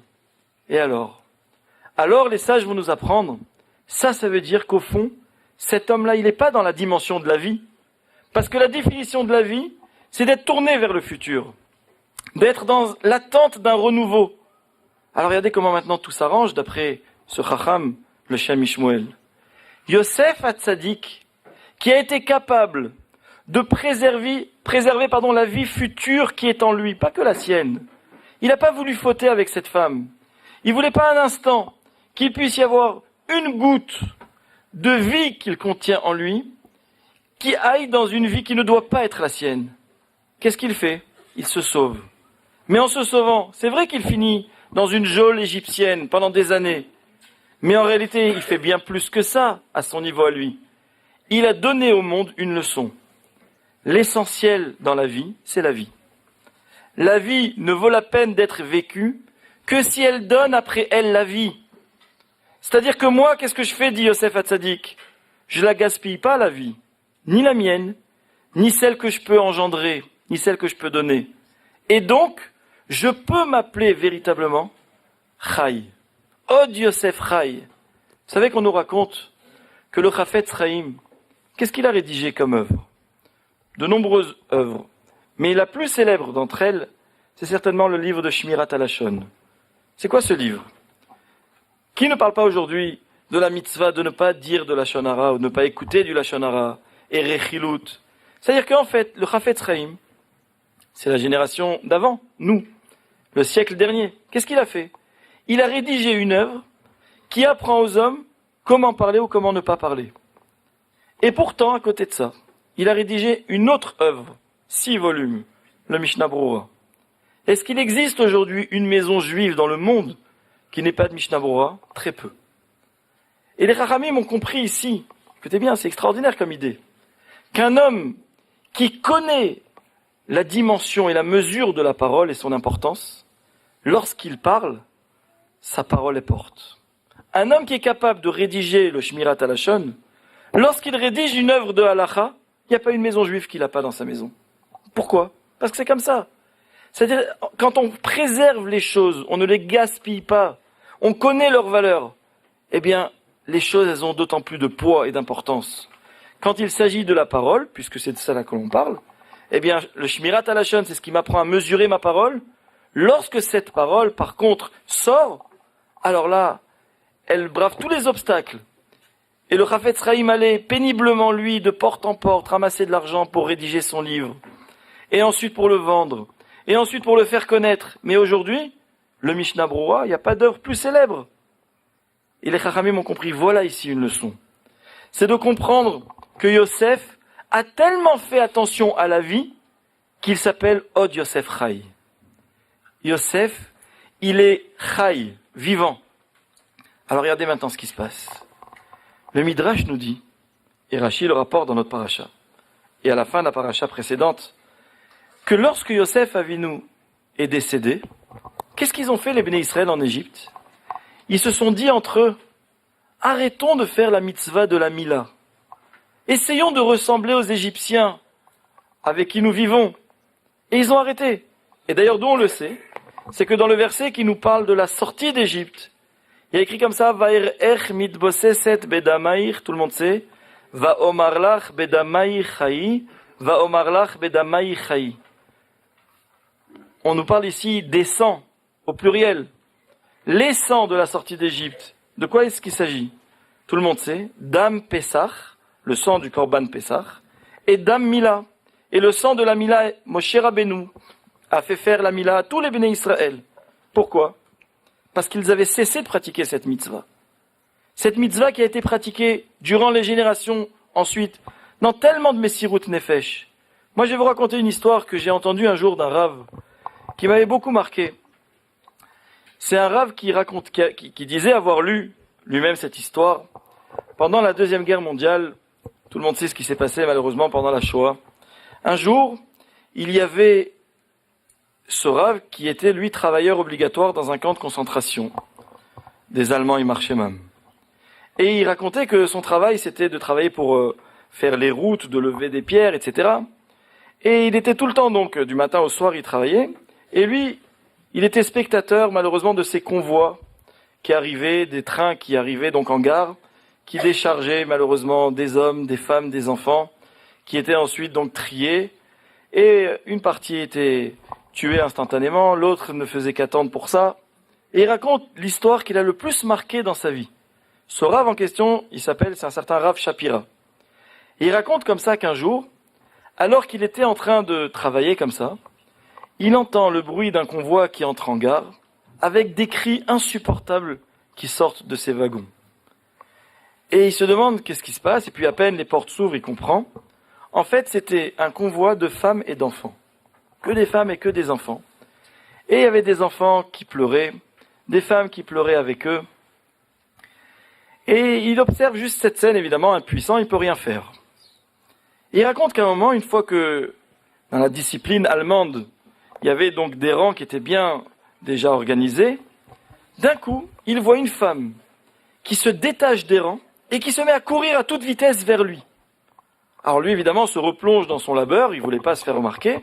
Et alors? Alors, les sages vont nous apprendre, ça veut dire qu'au fond, cet homme-là, il n'est pas dans la dimension de la vie. Parce que la définition de la vie, c'est d'être tourné vers le futur. D'être dans l'attente d'un renouveau. Alors regardez comment maintenant tout s'arrange d'après ce Chacham, le Shem Ishmuel. Yosef Hatzadik, qui a été capable de préserver la vie future qui est en lui, pas que la sienne. Il n'a pas voulu fauter avec cette femme. Il voulait pas un instant qu'il puisse y avoir une goutte de vie qu'il contient en lui, qui aille dans une vie qui ne doit pas être la sienne. Qu'est-ce qu'il fait? Il se sauve. Mais en se sauvant, c'est vrai qu'il finit dans une geôle égyptienne pendant des années. Mais en réalité, il fait bien plus que ça à son niveau à lui. Il a donné au monde une leçon. L'essentiel dans la vie, c'est la vie. La vie ne vaut la peine d'être vécue que si elle donne après elle la vie. C'est-à-dire que moi, qu'est-ce que je fais, dit Yosef Hatzadik? Je la gaspille pas, la vie. Ni la mienne, ni celle que je peux engendrer, ni celle que je peux donner. Et donc, je peux m'appeler véritablement Chai. Od Yosef Chai. Vous savez qu'on nous raconte que le Chafetz Chaim, qu'est-ce qu'il a rédigé comme œuvre? De nombreuses œuvres. Mais la plus célèbre d'entre elles, c'est certainement le livre de Shmirat HaLashon. C'est quoi ce livre? Qui ne parle pas aujourd'hui de la mitzvah de ne pas dire de Lashon Hara ou de ne pas écouter du Lashon Hara et Rechilut? C'est-à-dire qu'en fait, le Chafetz Chaim, c'est la génération d'avant, nous, le siècle dernier. Qu'est-ce qu'il a fait? Il a rédigé une œuvre qui apprend aux hommes comment parler ou comment ne pas parler. Et pourtant, à côté de ça, il a rédigé une autre œuvre, 6 volumes, le Mishnah Brura. Est-ce qu'il existe aujourd'hui une maison juive dans le monde qui n'ait pas de Mishnah Brura? Très peu. Et les Chachamim ont compris ici, écoutez bien, c'est extraordinaire comme idée, qu'un homme qui connaît la dimension et la mesure de la parole et son importance, lorsqu'il parle, sa parole est porte. Un homme qui est capable de rédiger le Shmirat HaLashon, lorsqu'il rédige une œuvre de halacha, il n'y a pas une maison juive qu'il n'a pas dans sa maison. Pourquoi? Parce que c'est comme ça. C'est-à-dire, quand on préserve les choses, on ne les gaspille pas, on connaît leur valeur, eh bien, les choses, elles ont d'autant plus de poids et d'importance. Quand il s'agit de la parole, puisque c'est de ça là que l'on parle, eh bien, le Shmirat HaLashon, c'est ce qui m'apprend à mesurer ma parole. Lorsque cette parole, par contre, sort, alors là, elle brave tous les obstacles. Et le Chafetz Chaim allait péniblement, lui, de porte en porte, ramasser de l'argent pour rédiger son livre. Et ensuite pour le vendre. Et ensuite pour le faire connaître. Mais aujourd'hui, le Mishnah Brura, il n'y a pas d'œuvre plus célèbre. Et les Chachamim ont compris, voilà ici une leçon. C'est de comprendre que Yosef a tellement fait attention à la vie qu'il s'appelle Od Yosef Chai. Yosef, il est Chai, vivant. Alors regardez maintenant ce qui se passe. Le Midrash nous dit, et Rashi le rapporte dans notre paracha, et à la fin de la paracha précédente, que lorsque Yosef Avinu est décédé, qu'est-ce qu'ils ont fait les Béné Israël en Égypte? Ils se sont dit entre eux, arrêtons de faire la mitzvah de la Mila. Essayons de ressembler aux Égyptiens avec qui nous vivons. Et ils ont arrêté. Et d'ailleurs, d'où on le sait, c'est que dans le verset qui nous parle de la sortie d'Égypte, il y a écrit comme ça, Va'erech mitboseset bedamaïr, tout le monde sait, Va'omarlach bedamaïr chayi, Va'omarlach bedamaïr chayi. On nous parle ici des sangs, au pluriel. Les sangs de la sortie d'Égypte. De quoi est-ce qu'il s'agit? Tout le monde sait, Dam Pesach, le sang du Korban Pesach, et Dam Mila. Et le sang de la Mila, Moshe Rabbeinu a fait faire la Mila à tous les Béné Israël. Pourquoi? Parce qu'ils avaient cessé de pratiquer cette mitzvah. Cette mitzvah qui a été pratiquée durant les générations ensuite, dans tellement de Messirut Nefesh. Moi, je vais vous raconter une histoire que j'ai entendue un jour d'un Rav, qui m'avait beaucoup marqué. C'est un Rav qui disait avoir lu lui-même cette histoire pendant la Deuxième Guerre mondiale. Tout le monde sait ce qui s'est passé malheureusement pendant la Shoah. Un jour, il y avait ce Rav qui était, lui, travailleur obligatoire dans un camp de concentration des Allemands et Marchemam. Et il racontait que son travail, c'était de travailler pour faire les routes, de lever des pierres, etc. Et il était tout le temps, donc, du matin au soir, il travaillait. Et lui, il était spectateur, malheureusement, de ces convois qui arrivaient, des trains qui arrivaient donc en gare, qui déchargeaient, malheureusement, des hommes, des femmes, des enfants, qui étaient ensuite donc triés. Et une partie était tuée instantanément, l'autre ne faisait qu'attendre pour ça. Et il raconte l'histoire qu'il a le plus marquée dans sa vie. Ce Rav en question, c'est un certain Rav Shapira. Et il raconte comme ça qu'un jour, alors qu'il était en train de travailler comme ça, il entend le bruit d'un convoi qui entre en gare, avec des cris insupportables qui sortent de ces wagons. Et il se demande qu'est-ce qui se passe, et puis à peine les portes s'ouvrent, il comprend. En fait, c'était un convoi de femmes et d'enfants. Que des femmes et que des enfants. Et il y avait des enfants qui pleuraient, des femmes qui pleuraient avec eux. Et il observe juste cette scène, évidemment, impuissant, il ne peut rien faire. Et il raconte qu'à un moment, une fois que, dans la discipline allemande, il y avait donc des rangs qui étaient bien déjà organisés, d'un coup, il voit une femme qui se détache des rangs et qui se met à courir à toute vitesse vers lui. Alors lui, évidemment, se replonge dans son labeur, il ne voulait pas se faire remarquer.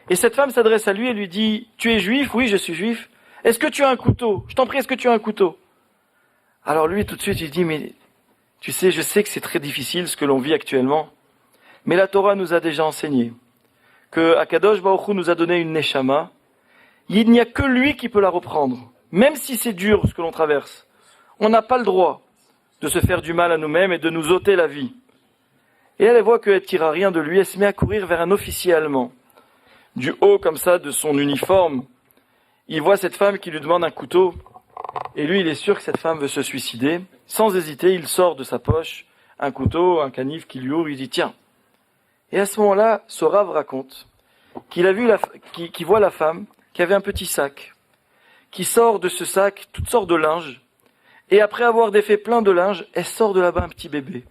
Et cette femme s'adresse à lui et lui dit « Tu es juif ? Oui, je suis juif. Est-ce que tu as un couteau ? Je t'en prie, est-ce que tu as un couteau ?» Alors lui, tout de suite, il dit « Mais tu sais, je sais que c'est très difficile ce que l'on vit actuellement, mais la Torah nous a déjà enseigné que Akadosh Baruch Hu nous a donné une neshama. Il n'y a que lui qui peut la reprendre, même si c'est dur ce que l'on traverse. On n'a pas le droit de se faire du mal à nous-mêmes et de nous ôter la vie. » Et elle voit qu'elle ne tira rien de lui, elle se met à courir vers un officier allemand. Du haut, comme ça, de son uniforme, il voit cette femme qui lui demande un couteau. Et lui, il est sûr que cette femme veut se suicider. Sans hésiter, il sort de sa poche un couteau, un canif qui lui ouvre, il dit « Tiens ». Et à ce moment-là, ce Rav raconte qu'il a vu qu'il voit la femme qui avait un petit sac, qui sort de ce sac toutes sortes de linge. Et après avoir défait plein de linge, elle sort de là-bas un petit bébé.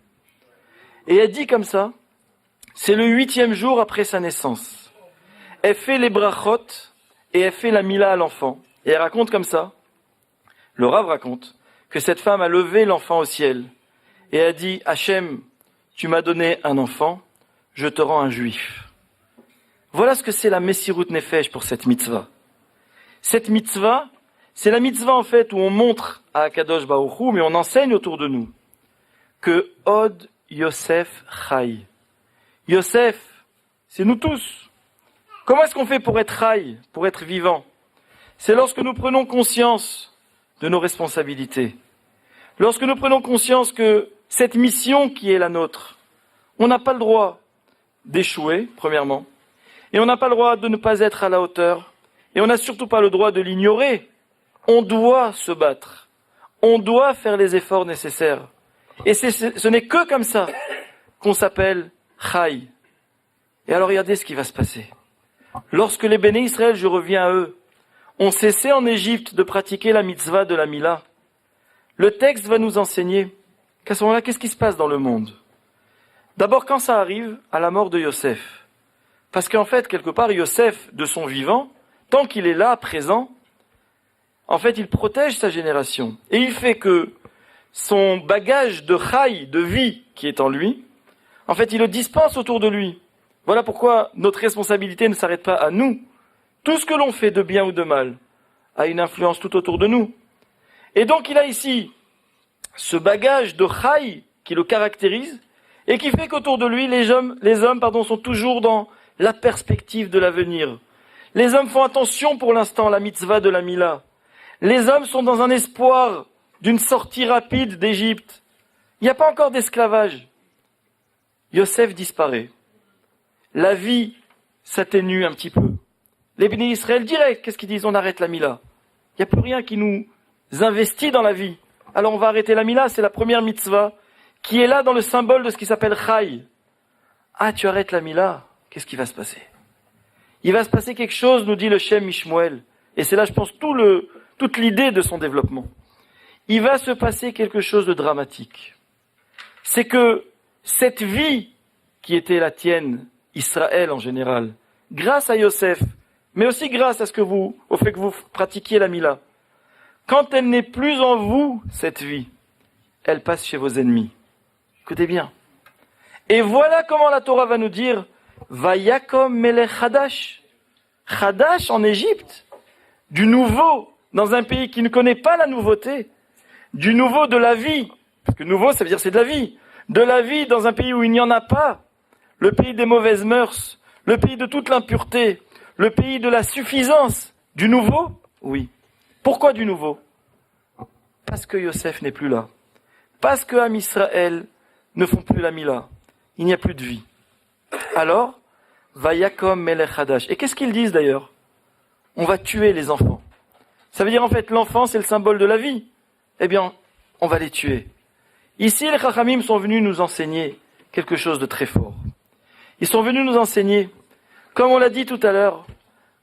Et elle dit comme ça, c'est le 8e jour après sa naissance. Elle fait les brachot et elle fait la mila à l'enfant. Et elle raconte comme ça, le Rav raconte, que cette femme a levé l'enfant au ciel. Et a dit, Hachem, tu m'as donné un enfant, je te rends un juif. Voilà ce que c'est la Messirut Nefesh pour cette mitzvah. Cette mitzvah, c'est la mitzvah en fait où on montre à Akadosh Baruch Hu, mais on enseigne autour de nous, que Od Yosef Chai. Yosef, c'est nous tous. Comment est-ce qu'on fait pour être Chai, pour être vivant? C'est lorsque nous prenons conscience de nos responsabilités. Lorsque nous prenons conscience que cette mission qui est la nôtre, on n'a pas le droit d'échouer, premièrement, et on n'a pas le droit de ne pas être à la hauteur, et on n'a surtout pas le droit de l'ignorer. On doit se battre. On doit faire les efforts nécessaires. Et ce n'est que comme ça qu'on s'appelle Chai. Et alors regardez ce qui va se passer. Lorsque les béné Israël, je reviens à eux, ont cessé en Égypte de pratiquer la mitzvah de la Mila, le texte va nous enseigner qu'à ce moment-là, qu'est-ce qui se passe dans le monde? D'abord, quand ça arrive à la mort de Yosef. Parce qu'en fait, quelque part, Yosef, de son vivant, tant qu'il est là, présent, en fait, il protège sa génération. Et il fait que son bagage de chai, de vie qui est en lui, en fait, il le dispense autour de lui. Voilà pourquoi notre responsabilité ne s'arrête pas à nous. Tout ce que l'on fait de bien ou de mal a une influence tout autour de nous. Et donc, il a ici ce bagage de chai qui le caractérise et qui fait qu'autour de lui, les hommes, sont toujours dans la perspective de l'avenir. Les hommes font attention pour l'instant à la mitzvah de la Mila. Les hommes sont dans un espoir d'une sortie rapide d'Égypte. Il n'y a pas encore d'esclavage. Yosef disparaît. La vie s'atténue un petit peu. Les béné Israël direct, qu'est-ce qu'ils disent? On arrête la Mila. Il n'y a plus rien qui nous investit dans la vie. Alors on va arrêter la Mila, c'est la première mitzvah qui est là dans le symbole de ce qui s'appelle Chai. Ah, tu arrêtes la Mila, qu'est-ce qui va se passer? Il va se passer quelque chose, nous dit le Shem Mishmuel. Et c'est là, je pense, toute l'idée de son développement. Il va se passer quelque chose de dramatique. C'est que cette vie qui était la tienne, Israël en général, grâce à Yosef, mais aussi grâce au fait que vous pratiquiez la Mila, quand elle n'est plus en vous, cette vie, elle passe chez vos ennemis. Écoutez bien. Et voilà comment la Torah va nous dire, Vayakom melech Hadash. Hadash en Égypte, du nouveau, dans un pays qui ne connaît pas la nouveauté, du nouveau de la vie, parce que nouveau ça veut dire c'est de la vie dans un pays où il n'y en a pas, le pays des mauvaises mœurs, le pays de toute l'impureté, le pays de la suffisance, du nouveau, oui. Pourquoi du nouveau? Parce que Yosef n'est plus là, parce que Am Israël ne font plus la Mila, il n'y a plus de vie. Alors, Vayakom melech Hadash. Et qu'est-ce qu'ils disent d'ailleurs? On va tuer les enfants. Ça veut dire en fait l'enfant c'est le symbole de la vie. Eh bien, on va les tuer. Ici, les Chachamim sont venus nous enseigner quelque chose de très fort. Ils sont venus nous enseigner, comme on l'a dit tout à l'heure,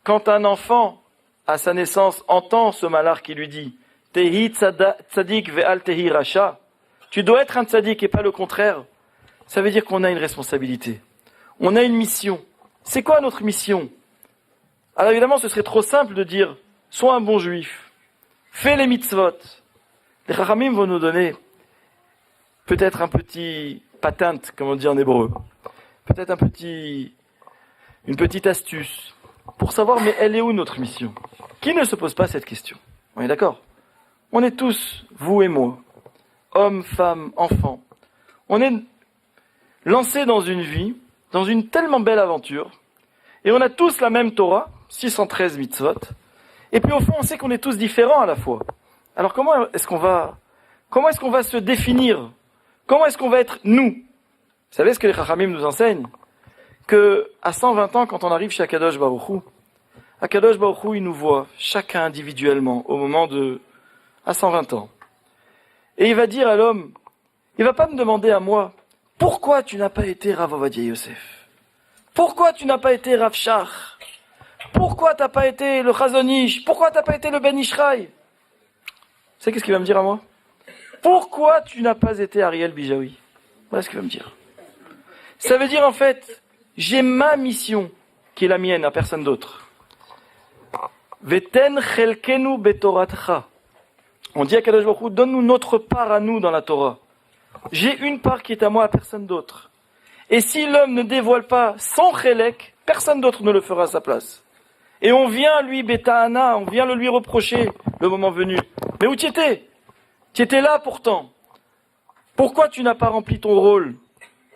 quand un enfant, à sa naissance, entend ce malheur qui lui dit « Tehi tzadik ve'al tehi racha » tu dois être un tzadik et pas le contraire. Ça veut dire qu'on a une responsabilité. On a une mission. C'est quoi notre mission? Alors évidemment, ce serait trop simple de dire « Sois un bon juif. Fais les mitzvot. » Les Chachamim vont nous donner peut-être un petit patent, comme on dit en hébreu. Peut-être une petite astuce pour savoir, mais elle est où notre mission? Qui ne se pose pas cette question? On est d'accord? On est tous, vous et moi, hommes, femmes, enfants. On est lancés dans une vie, dans une tellement belle aventure, et on a tous la même Torah, 613 mitzvot, et puis au fond on sait qu'on est tous différents à la fois. Alors comment est-ce qu'on va se définir? Comment est-ce qu'on va être nous? Vous savez ce que les Chachamim nous enseignent? Que à 120 ans, quand on arrive chez Akadosh Baruch Hu, il nous voit chacun individuellement au moment à 120 ans. Et il va dire à l'homme, il va pas me demander à moi, pourquoi tu n'as pas été Rav Ovadia Yosef? Pourquoi tu n'as pas été Rav Shach? Pourquoi t'as pas été le Chazon Ish? Pourquoi t'as pas été le Ben Ishraï? Vous savez qu'est-ce qu'il va me dire à moi? Pourquoi tu n'as pas été Ariel Bijawi? Voilà ce qu'il va me dire. Ça veut dire en fait, j'ai ma mission qui est la mienne, à personne d'autre. Veten chelkenu betoratcha. On dit à Kadosh Baruch Hu, donne-nous notre part à nous dans la Torah. J'ai une part qui est à moi, à personne d'autre. Et si l'homme ne dévoile pas son chelek, personne d'autre ne le fera à sa place. Et on vient lui, Betahana, on vient le lui reprocher le moment venu. Mais où tu étais? Tu étais là pourtant. Pourquoi tu n'as pas rempli ton rôle?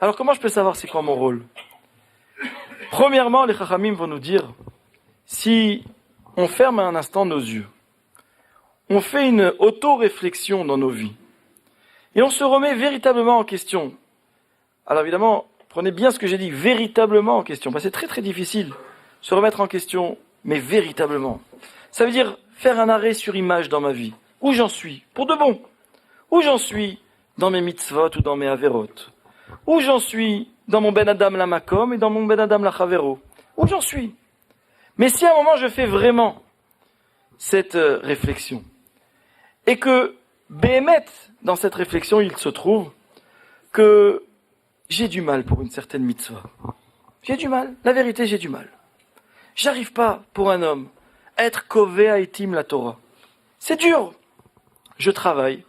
Alors comment je peux savoir c'est quoi mon rôle? Premièrement, les Chachamim vont nous dire, si on ferme un instant nos yeux, on fait une auto-réflexion dans nos vies, et on se remet véritablement en question. Alors évidemment, prenez bien ce que j'ai dit, véritablement en question, parce que c'est très très difficile, se remettre en question, mais véritablement. Ça veut dire faire un arrêt sur image dans ma vie. Où j'en suis? Pour de bon. Où j'en suis dans mes mitzvot ou dans mes averot? Où j'en suis dans mon ben adam la makom et dans mon ben adam la chavero? Où j'en suis? Mais si à un moment je fais vraiment cette réflexion, et que Béhémet, dans cette réflexion, il se trouve que j'ai du mal pour une certaine mitzvah. J'ai du mal. La vérité, j'ai du mal. J'arrive pas, pour un homme, à être kové haïtim la Torah. C'est dur. Je travaille.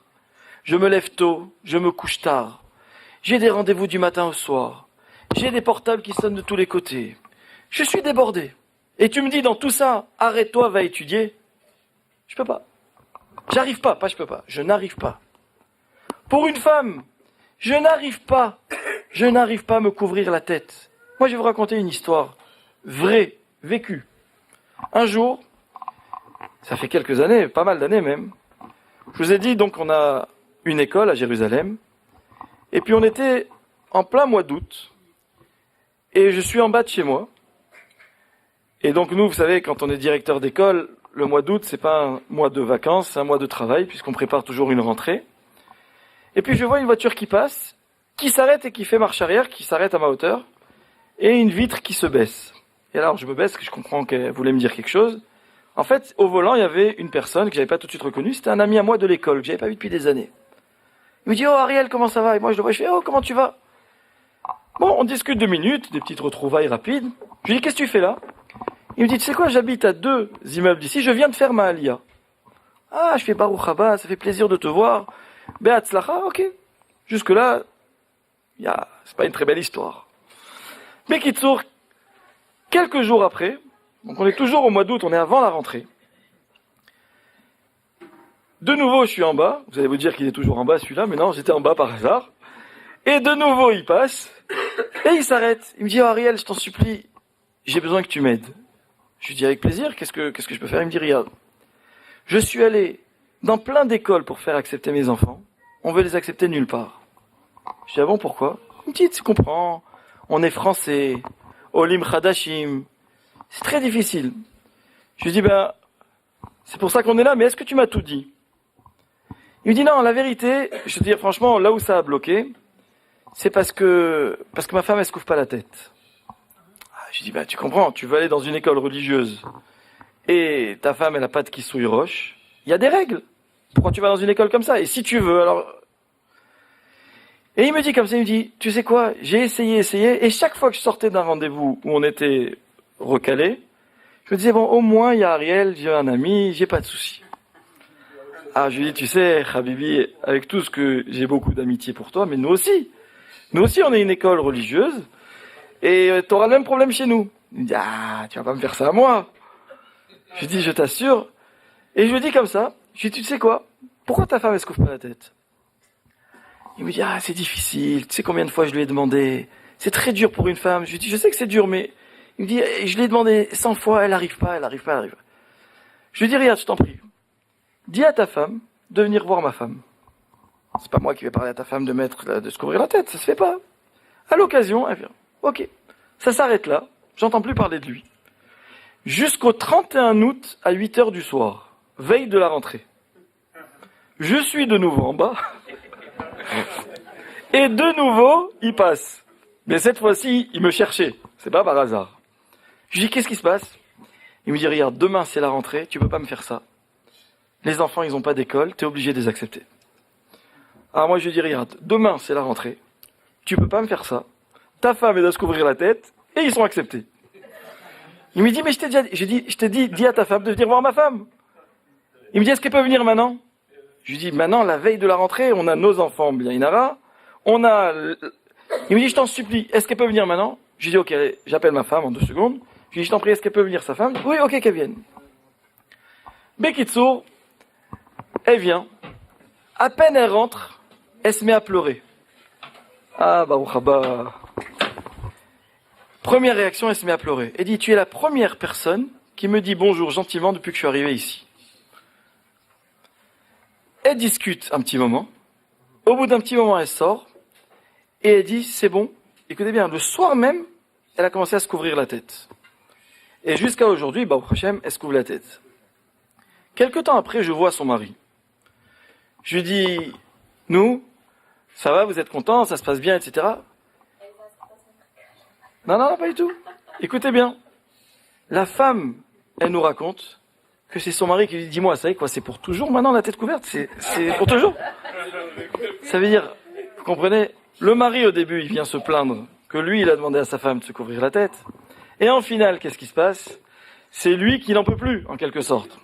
Je me lève tôt. Je me couche tard. J'ai des rendez-vous du matin au soir. J'ai des portables qui sonnent de tous les côtés. Je suis débordé. Et tu me dis dans tout ça, arrête-toi, va étudier. Je peux pas. J'arrive pas je peux pas. Je n'arrive pas. Pour une femme, je n'arrive pas à me couvrir la tête. Moi, je vais vous raconter une histoire vraie, vécue. Un jour, ça fait quelques années, pas mal d'années même, je vous ai dit, donc on a une école à Jérusalem, et puis on était en plein mois d'août, et je suis en bas de chez moi, et donc nous, vous savez, quand on est directeur d'école, le mois d'août, c'est pas un mois de vacances, c'est un mois de travail, puisqu'on prépare toujours une rentrée. Et puis je vois une voiture qui passe, qui s'arrête et qui fait marche arrière, qui s'arrête à ma hauteur, et une vitre qui se baisse. Et alors je me baisse, que je comprends qu'elle voulait me dire quelque chose. En fait, au volant, il y avait une personne que j'avais pas tout de suite reconnue, c'était un ami à moi de l'école, que j'avais pas vu depuis des années. Il me dit, oh Ariel, comment ça va? Et moi je le vois, je fais, oh comment tu vas? Bon, on discute 2 minutes, des petites retrouvailles rapides. Je lui dis, qu'est-ce que tu fais là? Il me dit, tu sais quoi, j'habite à 2 immeubles d'ici, je viens de faire ma aliyah. Ah, je fais Baruch Haba, ça fait plaisir de te voir. Be'atzlacha, ok. Jusque-là, c'est pas une très belle histoire. Mais Kitsour, quelques jours après, donc on est toujours au mois d'août, on est avant la rentrée. De nouveau, je suis en bas. Vous allez vous dire qu'il est toujours en bas celui-là, mais non, j'étais en bas par hasard. Et de nouveau, il passe. Et il s'arrête. Il me dit, oh, Ariel, je t'en supplie, j'ai besoin que tu m'aides. Je lui dis, avec plaisir, qu'est-ce que je peux faire? Il me dit, regarde, je suis allé dans plein d'écoles pour faire accepter mes enfants. On veut les accepter nulle part. Je dis, ah bon, pourquoi? Il me dit, tu comprends, on est français, Olim Khadashim, c'est très difficile. Je lui dis, ben, c'est pour ça qu'on est là, mais est-ce que tu m'as tout dit? Il me dit, non, la vérité, je te dis, franchement, là où ça a bloqué, c'est parce que ma femme, elle se couvre pas la tête. Je lui dis, ben, tu comprends, tu veux aller dans une école religieuse, et ta femme, elle a pas de kissouille roche, il y a des règles. Pourquoi tu vas dans une école comme ça? Et si tu veux, alors... Et il me dit comme ça, il me dit, tu sais quoi, j'ai essayé, et chaque fois que je sortais d'un rendez-vous où on était recalé, je me disais, bon, au moins, il y a Ariel, j'ai un ami, j'ai pas de soucis. Ah, je lui dis, tu sais, Habibi, avec tout ce que j'ai beaucoup d'amitié pour toi, mais nous aussi, on est une école religieuse, et t'auras le même problème chez nous. Il me dit, ah, tu vas pas me faire ça à moi. Je lui dis, je t'assure. Et je lui dis comme ça, je lui dis, tu sais quoi, pourquoi ta femme, elle se couvre pas la tête? Il me dit, ah, c'est difficile, tu sais combien de fois je lui ai demandé, c'est très dur pour une femme. Je lui dis, je sais que c'est dur, mais il me dit, je lui ai demandé 100 fois, elle arrive pas. Je lui dis, regarde, je t'en prie, dis à ta femme de venir voir ma femme. C'est pas moi qui vais parler à ta femme de se couvrir la tête, ça se fait pas. À l'occasion, elle vient. Ok, ça s'arrête là, j'entends plus parler de lui. Jusqu'au 31 août à 8h du soir, veille de la rentrée. Je suis de nouveau en bas. Et de nouveau, il passe. Mais cette fois-ci, il me cherchait. C'est pas par hasard. Je lui dis, qu'est-ce qui se passe? Il me dit, regarde, demain c'est la rentrée, tu peux pas me faire ça. Les enfants, ils ont pas d'école, t'es obligé de les accepter. Alors moi, je lui dis, regarde, demain c'est la rentrée, tu peux pas me faire ça. Ta femme, elle doit se couvrir la tête, et ils sont acceptés. Il me dit, mais je t'ai déjà dit, je t'ai dit, dis à ta femme de venir voir ma femme. Il me dit, est-ce qu'elle peut venir maintenant? Je lui dis, maintenant, la veille de la rentrée, on a nos enfants, bien Inara, il me dit, je t'en supplie, est-ce qu'elle peut venir maintenant? Je lui dis, ok, allez, j'appelle ma femme en 2 secondes. Je lui dis, je t'en prie, est-ce qu'elle peut venir, sa femme? Oui, ok, qu'elle vienne. Bekitsour, elle vient. À peine elle rentre, elle se met à pleurer. Ah, Baruch Haba. Première réaction, elle se met à pleurer. Elle dit, tu es la première personne qui me dit bonjour gentiment depuis que je suis arrivé ici. Elle discute un petit moment. Au bout d'un petit moment, elle sort. Et elle dit, c'est bon. Écoutez bien, le soir même, elle a commencé à se couvrir la tête. Et jusqu'à aujourd'hui, Baruch Hashem, elle se couvre la tête. Quelque temps après, je vois son mari. Je lui dis, nous, ça va, vous êtes contents, ça se passe bien, etc. Non, pas du tout. Écoutez bien. La femme, elle nous raconte que c'est son mari qui lui dit, dis-moi, ça y est quoi, c'est pour toujours maintenant la tête couverte? C'est pour toujours? Ça veut dire, vous comprenez, le mari au début, il vient se plaindre que lui, il a demandé à sa femme de se couvrir la tête. Et en finale, qu'est-ce qui se passe? C'est lui qui n'en peut plus, en quelque sorte.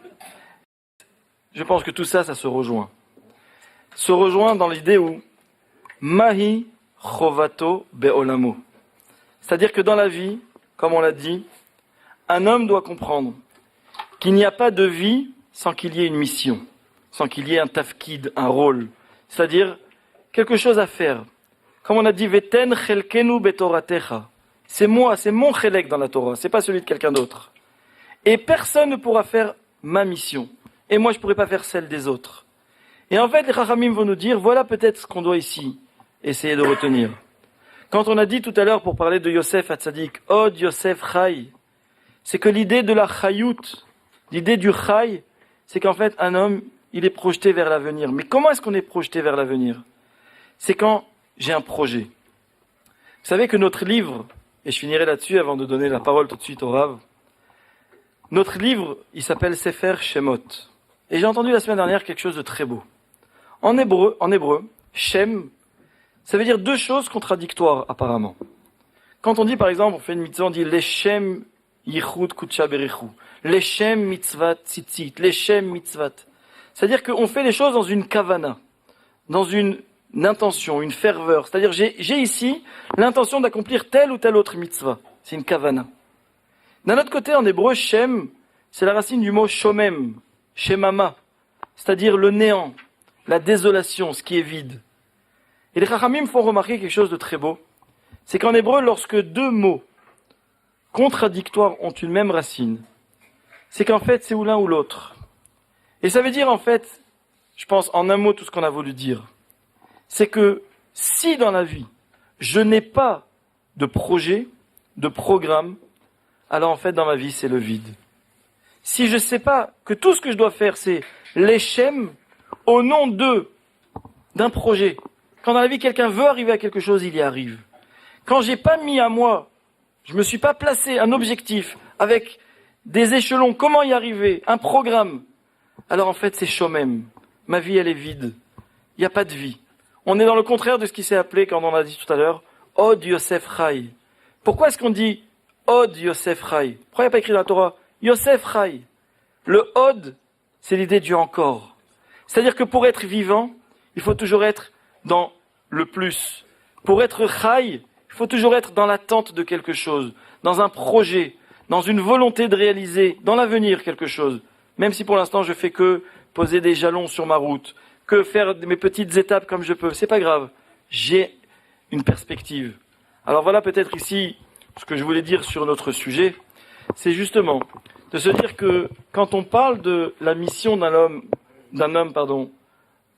Je pense que tout ça, ça se rejoint. Se rejoint dans l'idée où Mahi Chovato Be'olamo. C'est-à-dire que dans la vie, comme on l'a dit, un homme doit comprendre qu'il n'y a pas de vie sans qu'il y ait une mission, sans qu'il y ait un tafkid, un rôle. C'est-à-dire quelque chose à faire. Comme on a dit, Veten chelkenu betoratecha. C'est moi, c'est mon chelek dans la Torah, c'est pas celui de quelqu'un d'autre. Et personne ne pourra faire ma mission. Et moi, je pourrais pas faire celle des autres. Et en fait, les Chachamim vont nous dire, voilà peut-être ce qu'on doit ici essayer de retenir. Quand on a dit tout à l'heure pour parler de Yosef Hatzadik, Od Yosef Chai, c'est que l'idée de la Chayut, l'idée du Chai, c'est qu'en fait, un homme, il est projeté vers l'avenir. Mais comment est-ce qu'on est projeté vers l'avenir? C'est quand j'ai un projet. Vous savez que notre livre, et je finirai là-dessus avant de donner la parole tout de suite au Rav, notre livre, il s'appelle Sefer Shemot. Et j'ai entendu la semaine dernière quelque chose de très beau. En hébreu, Shem, ça veut dire 2 choses contradictoires apparemment. Quand on dit par exemple, on fait une mitzvah, on dit Leshem Yichud Kutsha Berichu. Leshem mitzvat tzitzit. Leshem mitzvat. C'est-à-dire qu'on fait les choses dans une kavana, dans une intention, une ferveur. C'est-à-dire j'ai ici l'intention d'accomplir telle ou telle autre mitzvah. C'est une kavana. D'un autre côté, en hébreu, Shem, c'est la racine du mot shomem, shemama, c'est-à-dire le néant, la désolation, ce qui est vide. Et les Chachamim font remarquer quelque chose de très beau. C'est qu'en hébreu, lorsque deux mots contradictoires ont une même racine, c'est qu'en fait, c'est ou l'un ou l'autre. Et ça veut dire, en fait, je pense, en un mot, tout ce qu'on a voulu dire. C'est que si dans la vie, je n'ai pas de projet, de programme, alors en fait, dans ma vie, c'est le vide. Si je ne sais pas que tout ce que je dois faire, c'est l'échem au nom d'un projet. Quand dans la vie, quelqu'un veut arriver à quelque chose, il y arrive. Quand j'ai pas mis à moi, je me suis pas placé un objectif avec des échelons, comment y arriver, un programme, alors en fait, c'est shomem. Ma vie, elle est vide. Il n'y a pas de vie. On est dans le contraire de ce qui s'est appelé, quand on a dit tout à l'heure, Od Yosef Chai. Pourquoi est-ce qu'on dit Od Yosef Chai? Pourquoi il n'y a pas écrit dans la Torah Yosef Chai? Le Od, c'est l'idée du encore. C'est-à-dire que pour être vivant, il faut toujours être dans le plus. Pour être Chai, il faut toujours être dans l'attente de quelque chose, dans un projet, dans une volonté de réaliser, dans l'avenir quelque chose. Même si pour l'instant je fais que poser des jalons sur ma route, que faire mes petites étapes comme je peux, c'est pas grave. J'ai une perspective. Alors voilà peut-être ici ce que je voulais dire sur notre sujet, c'est justement de se dire que quand on parle de la mission d'un homme,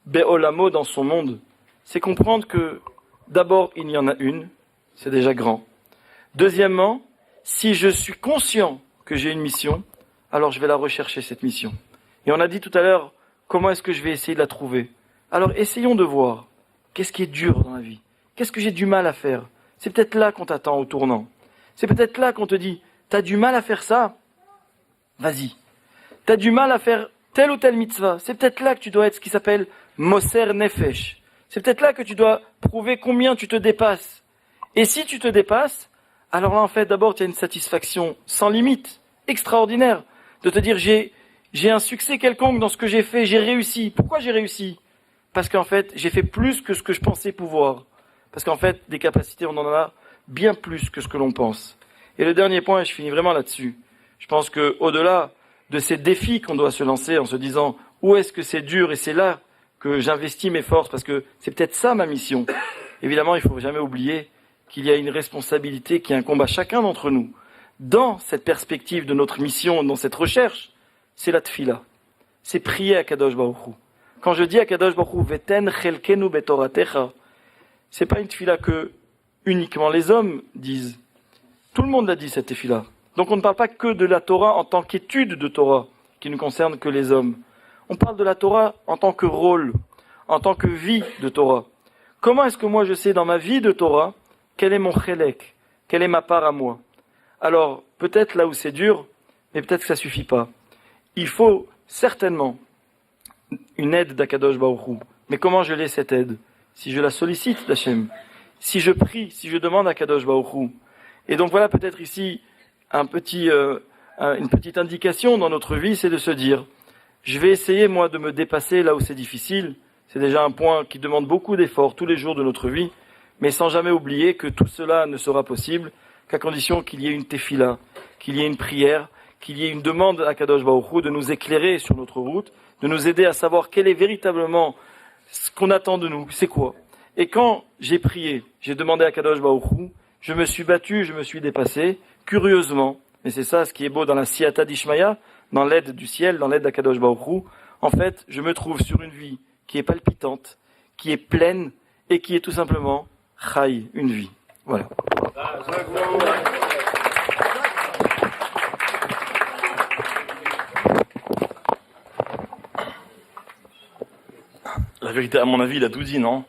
Be'olamo dans son monde, c'est comprendre que d'abord il y en a une, c'est déjà grand. Deuxièmement, si je suis conscient que j'ai une mission, alors je vais la rechercher, cette mission. Et on a dit tout à l'heure, comment est-ce que je vais essayer de la trouver? Alors essayons de voir, qu'est-ce qui est dur dans la vie? Qu'est-ce que j'ai du mal à faire? C'est peut-être là qu'on t'attend au tournant. C'est peut-être là qu'on te dit, t'as du mal à faire ça? Vas-y. T'as du mal à faire telle ou telle mitzvah. C'est peut-être là que tu dois être ce qui s'appelle Moser Nefesh. C'est peut-être là que tu dois prouver combien tu te dépasses. Et si tu te dépasses, alors là en fait d'abord tu as une satisfaction sans limite, extraordinaire, de te dire j'ai un succès quelconque dans ce que j'ai fait, j'ai réussi. Pourquoi j'ai réussi? Parce qu'en fait j'ai fait plus que ce que je pensais pouvoir. Parce qu'en fait des capacités on en a bien plus que ce que l'on pense. Et le dernier point, et je finis vraiment là-dessus, je pense que au-delà de ces défis qu'on doit se lancer en se disant où est-ce que c'est dur et c'est là que j'investis mes forces parce que c'est peut-être ça ma mission. Évidemment, il ne faut jamais oublier qu'il y a une responsabilité qui incombe à chacun d'entre nous. Dans cette perspective de notre mission, dans cette recherche, c'est la tfila. C'est prier à Kadosh Baruch Hu. Quand je dis à Kadosh Baruch Hu, Veten chelkenu betoratecha, c'est pas une tfila que uniquement les hommes disent. Tout le monde l'a dit, cette tfila. Donc on ne parle pas que de la Torah en tant qu'étude de Torah, qui ne concerne que les hommes. On parle de la Torah en tant que rôle, en tant que vie de Torah. Comment est-ce que moi je sais dans ma vie de Torah, quel est mon chélek, quelle est ma part à moi? Alors, peut-être là où c'est dur, mais peut-être que ça suffit pas. Il faut certainement une aide d'Akadosh Baruch Hu. Mais comment je l'ai cette aide? Si je la sollicite d'Hachem, si je prie, si je demande à Kadosh Baruch Hu. Et donc voilà peut-être ici une petite indication dans notre vie, c'est de se dire, je vais essayer moi de me dépasser là où c'est difficile. C'est déjà un point qui demande beaucoup d'efforts tous les jours de notre vie, mais sans jamais oublier que tout cela ne sera possible qu'à condition qu'il y ait une tefila, qu'il y ait une prière, qu'il y ait une demande à Kadosh Baruch Hu de nous éclairer sur notre route, de nous aider à savoir quel est véritablement ce qu'on attend de nous, c'est quoi. Et quand j'ai prié, j'ai demandé à Kadosh Baruch Hu, je me suis battu, je me suis dépassé, curieusement, et c'est ça ce qui est beau dans la Siyata d'Ishmaya, dans l'aide du ciel, dans l'aide d'Akadosh Baruch Hu, en fait, je me trouve sur une vie qui est palpitante, qui est pleine, et qui est tout simplement Chai, une vie. Voilà.
La vérité, à mon avis, il a tout dit, non?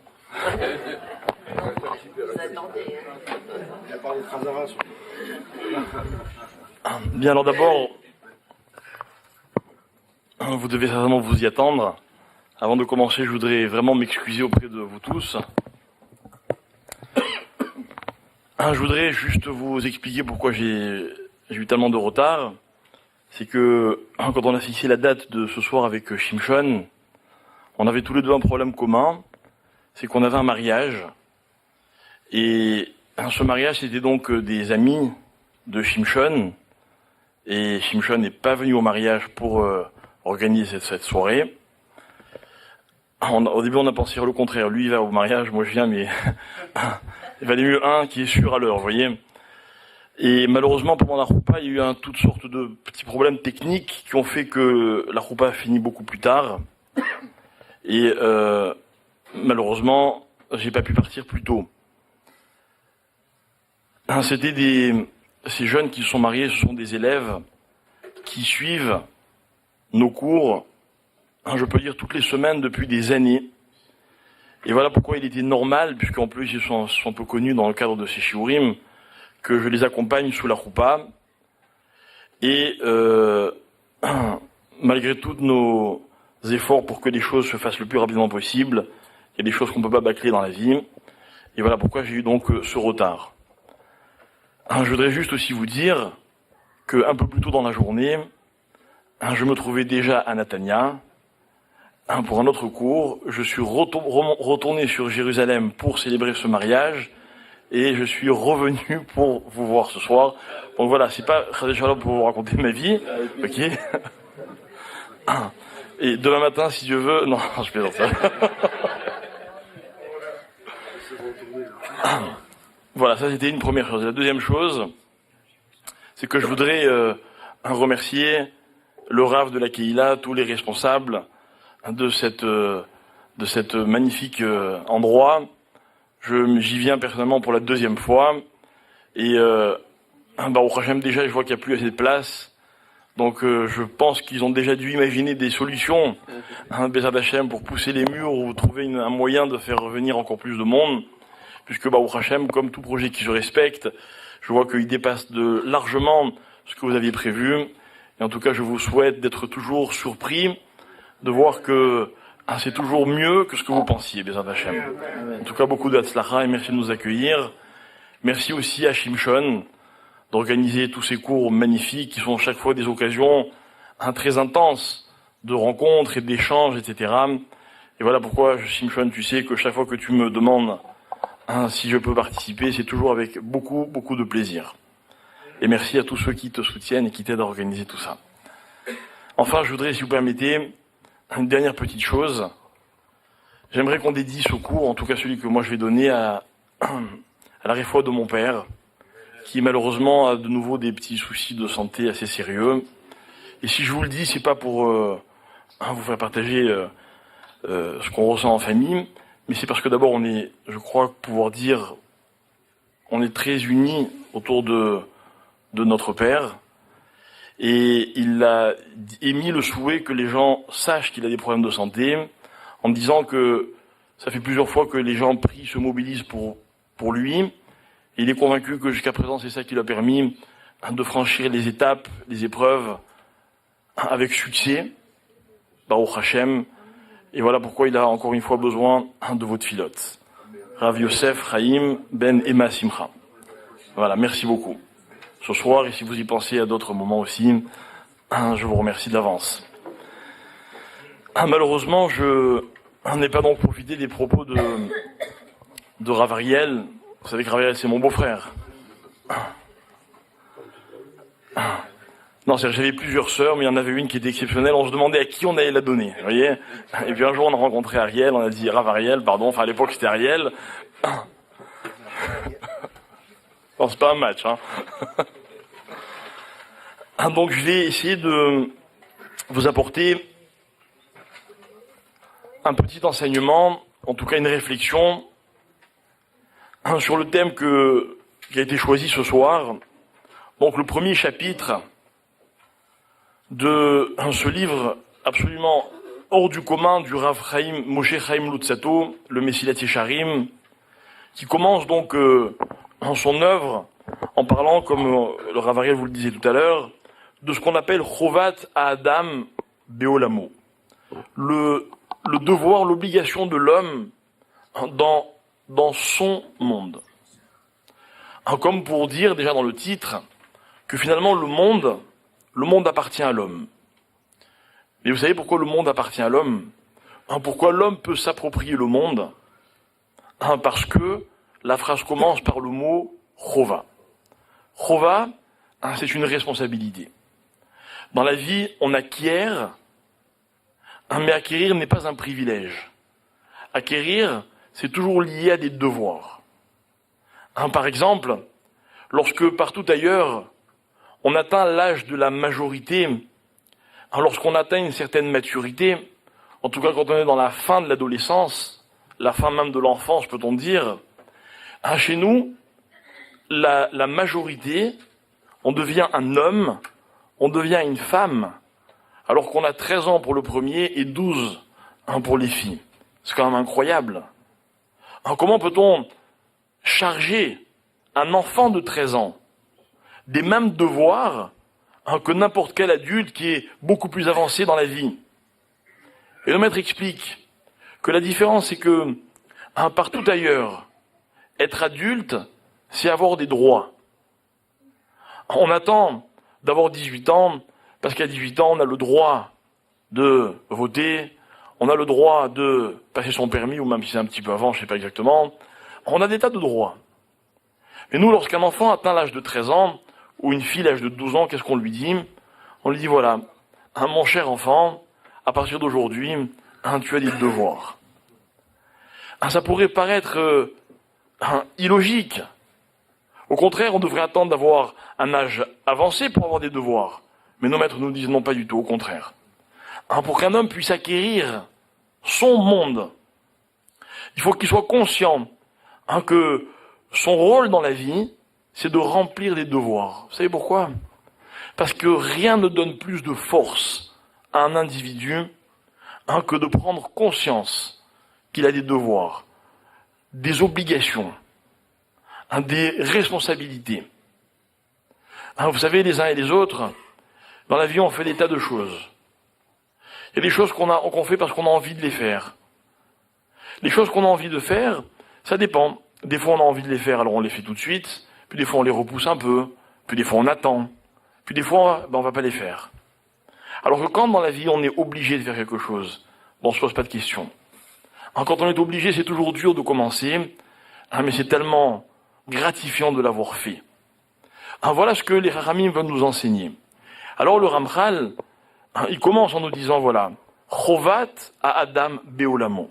Bien, alors d'abord, vous devez certainement vous y attendre. Avant de commencer, je voudrais vraiment m'excuser auprès de vous tous. Je voudrais juste vous expliquer pourquoi j'ai j'ai eu tellement de retard, c'est que quand on a fixé la date de ce soir avec Shimshon, on avait tous les deux un problème commun, c'est qu'on avait un mariage. Et ce mariage, c'était donc des amis de Shimshon. Et Shimshon n'est pas venu au mariage pour organiser cette soirée. Au début, on a pensé le contraire. Lui, il va au mariage, moi je viens, mais il valait mieux un qui est sûr à l'heure, vous voyez. Et malheureusement, pendant la roupa, il y a eu toutes sortes de petits problèmes techniques qui ont fait que la roupa a fini beaucoup plus tard. Et malheureusement, j'ai pas pu partir plus tôt. C'était ces jeunes qui se sont mariés, ce sont des élèves qui suivent nos cours, je peux dire toutes les semaines depuis des années. Et voilà pourquoi il était normal, puisqu'en plus ils sont un peu connus dans le cadre de ces shiurim, que je les accompagne sous la roupa. Et malgré tous nos efforts pour que les choses se fassent le plus rapidement possible, il y a des choses qu'on ne peut pas bâcler dans la vie. Et voilà pourquoi j'ai eu donc ce retard. Je voudrais juste aussi vous dire qu'un peu plus tôt dans la journée, je me trouvais déjà à Natania pour un autre cours. Je suis retourné sur Jérusalem pour célébrer ce mariage et je suis revenu pour vous voir ce soir. Donc voilà, c'est pas pour vous raconter ma vie, ok. Et demain matin, si Dieu veut, non, je plaisante ça. Voilà, ça c'était une première chose. La deuxième chose, c'est que je voudrais remercier le Rav de la Keïla, tous les responsables de cette magnifique endroit. J'y viens personnellement pour la deuxième fois. Et Baruch Hashem, déjà, je vois qu'il n'y a plus assez de place. Donc je pense qu'ils ont déjà dû imaginer des solutions, Bezat Hashem, pour pousser les murs ou trouver un moyen de faire revenir encore plus de monde. Puisque Baruch Hashem, comme tout projet qui se respecte, je vois qu'il dépasse largement ce que vous aviez prévu. Et en tout cas, je vous souhaite d'être toujours surpris, de voir que c'est toujours mieux que ce que vous pensiez, Bezat Hashem. En tout cas, beaucoup d'Hatzlacha et merci de nous accueillir. Merci aussi à Shimshon d'organiser tous ces cours magnifiques qui sont chaque fois des occasions très intenses de rencontres et d'échanges, etc. Et voilà pourquoi, Shimshon, tu sais que chaque fois que tu me demandes si je peux participer, c'est toujours avec beaucoup, beaucoup de plaisir. Et merci à tous ceux qui te soutiennent et qui t'aident à organiser tout ça. Enfin, je voudrais, si vous permettez, une dernière petite chose. J'aimerais qu'on dédie ce cours, en tout cas celui que moi je vais donner à la réfoua de mon père, qui malheureusement a de nouveau des petits soucis de santé assez sérieux. Et si je vous le dis, c'est pas pour vous faire partager ce qu'on ressent en famille, mais c'est parce que d'abord on est, je crois pouvoir dire, on est très unis autour de notre père. Et il a émis le souhait que les gens sachent qu'il a des problèmes de santé, en me disant que ça fait plusieurs fois que les gens prient, se mobilisent pour lui. Et il est convaincu que jusqu'à présent, c'est ça qui lui a permis de franchir les étapes, les épreuves, avec succès, Baruch Hashem. Et voilà pourquoi il a encore une fois besoin de votre filote. Rav Yosef Chaim Ben Emma Simcha. Voilà, merci beaucoup. Ce soir, et si vous y pensez à d'autres moments aussi, je vous remercie d'avance. Malheureusement, je n'ai pas donc profité des propos de Rav Ariel. Vous savez que Rav Ariel, c'est mon beau-frère. Non, j'avais plusieurs sœurs, mais il y en avait une qui était exceptionnelle. On se demandait à qui on allait la donner, vous voyez. Et puis un jour, on a rencontré Ariel, on a dit Rav Ariel, pardon, enfin à l'époque c'était Ariel. Non, c'est pas un match, hein. Donc je vais essayer de vous apporter un petit enseignement, en tout cas une réflexion, sur le thème qui a été choisi ce soir. Donc le premier chapitre de ce livre absolument hors du commun du Rav Chaim, Moshe Chaim Luzzatto, le Mesilat Yesharim, qui commence donc en son œuvre en parlant, comme le Rav Ariel vous le disait tout à l'heure, de ce qu'on appelle Chovat Adam Beolamo, le devoir, l'obligation de l'homme dans son monde. Comme pour dire déjà dans le titre que finalement le monde appartient à l'homme. Et vous savez pourquoi le monde appartient à l'homme? Pourquoi l'homme peut s'approprier le monde? Parce que la phrase commence par le mot chova. Chova, c'est une responsabilité. Dans la vie, on acquiert, mais acquérir n'est pas un privilège. Acquérir, c'est toujours lié à des devoirs. Par exemple, lorsque partout ailleurs, on atteint l'âge de la majorité, lorsqu'on atteint une certaine maturité, en tout cas quand on est dans la fin de l'adolescence, la fin même de l'enfance, peut-on dire, chez nous, la majorité, on devient un homme, on devient une femme, alors qu'on a 13 ans pour le premier et 12 pour les filles. C'est quand même incroyable. Comment peut-on charger un enfant de 13 ans des mêmes devoirs que n'importe quel adulte qui est beaucoup plus avancé dans la vie? Et le maître explique que la différence, c'est que partout ailleurs, être adulte, c'est avoir des droits. On attend d'avoir 18 ans, parce qu'à 18 ans, on a le droit de voter, on a le droit de passer son permis, ou même si c'est un petit peu avant, je ne sais pas exactement. On a des tas de droits. Mais nous, lorsqu'un enfant atteint l'âge de 13 ans, ou une fille l'âge de 12 ans, qu'est-ce qu'on lui dit? On lui dit, voilà, mon cher enfant, à partir d'aujourd'hui, tu as des devoirs. Ça pourrait paraître illogique. Au contraire, on devrait attendre d'avoir un âge avancé pour avoir des devoirs. Mais nos maîtres nous disent non, pas du tout, au contraire. Pour qu'un homme puisse acquérir son monde, il faut qu'il soit conscient que son rôle dans la vie, c'est de remplir des devoirs. Vous savez pourquoi? Parce que rien ne donne plus de force à un individu que de prendre conscience qu'il a des devoirs, des obligations, des responsabilités. Vous savez, les uns et les autres, dans la vie, on fait des tas de choses. Il y a des choses qu'on fait parce qu'on a envie de les faire. Les choses qu'on a envie de faire, ça dépend. Des fois, on a envie de les faire, alors on les fait tout de suite. Puis des fois, on les repousse un peu. Puis des fois, on attend. Puis des fois, on va pas les faire. Alors que quand dans la vie, on est obligé de faire quelque chose, on se pose pas de questions. Quand on est obligé, c'est toujours dur de commencer, mais c'est tellement gratifiant de l'avoir fait. Voilà ce que les Chachamim veulent nous enseigner. Alors le Ramchal, il commence en nous disant, voilà, Chovat à Adam Beolamo.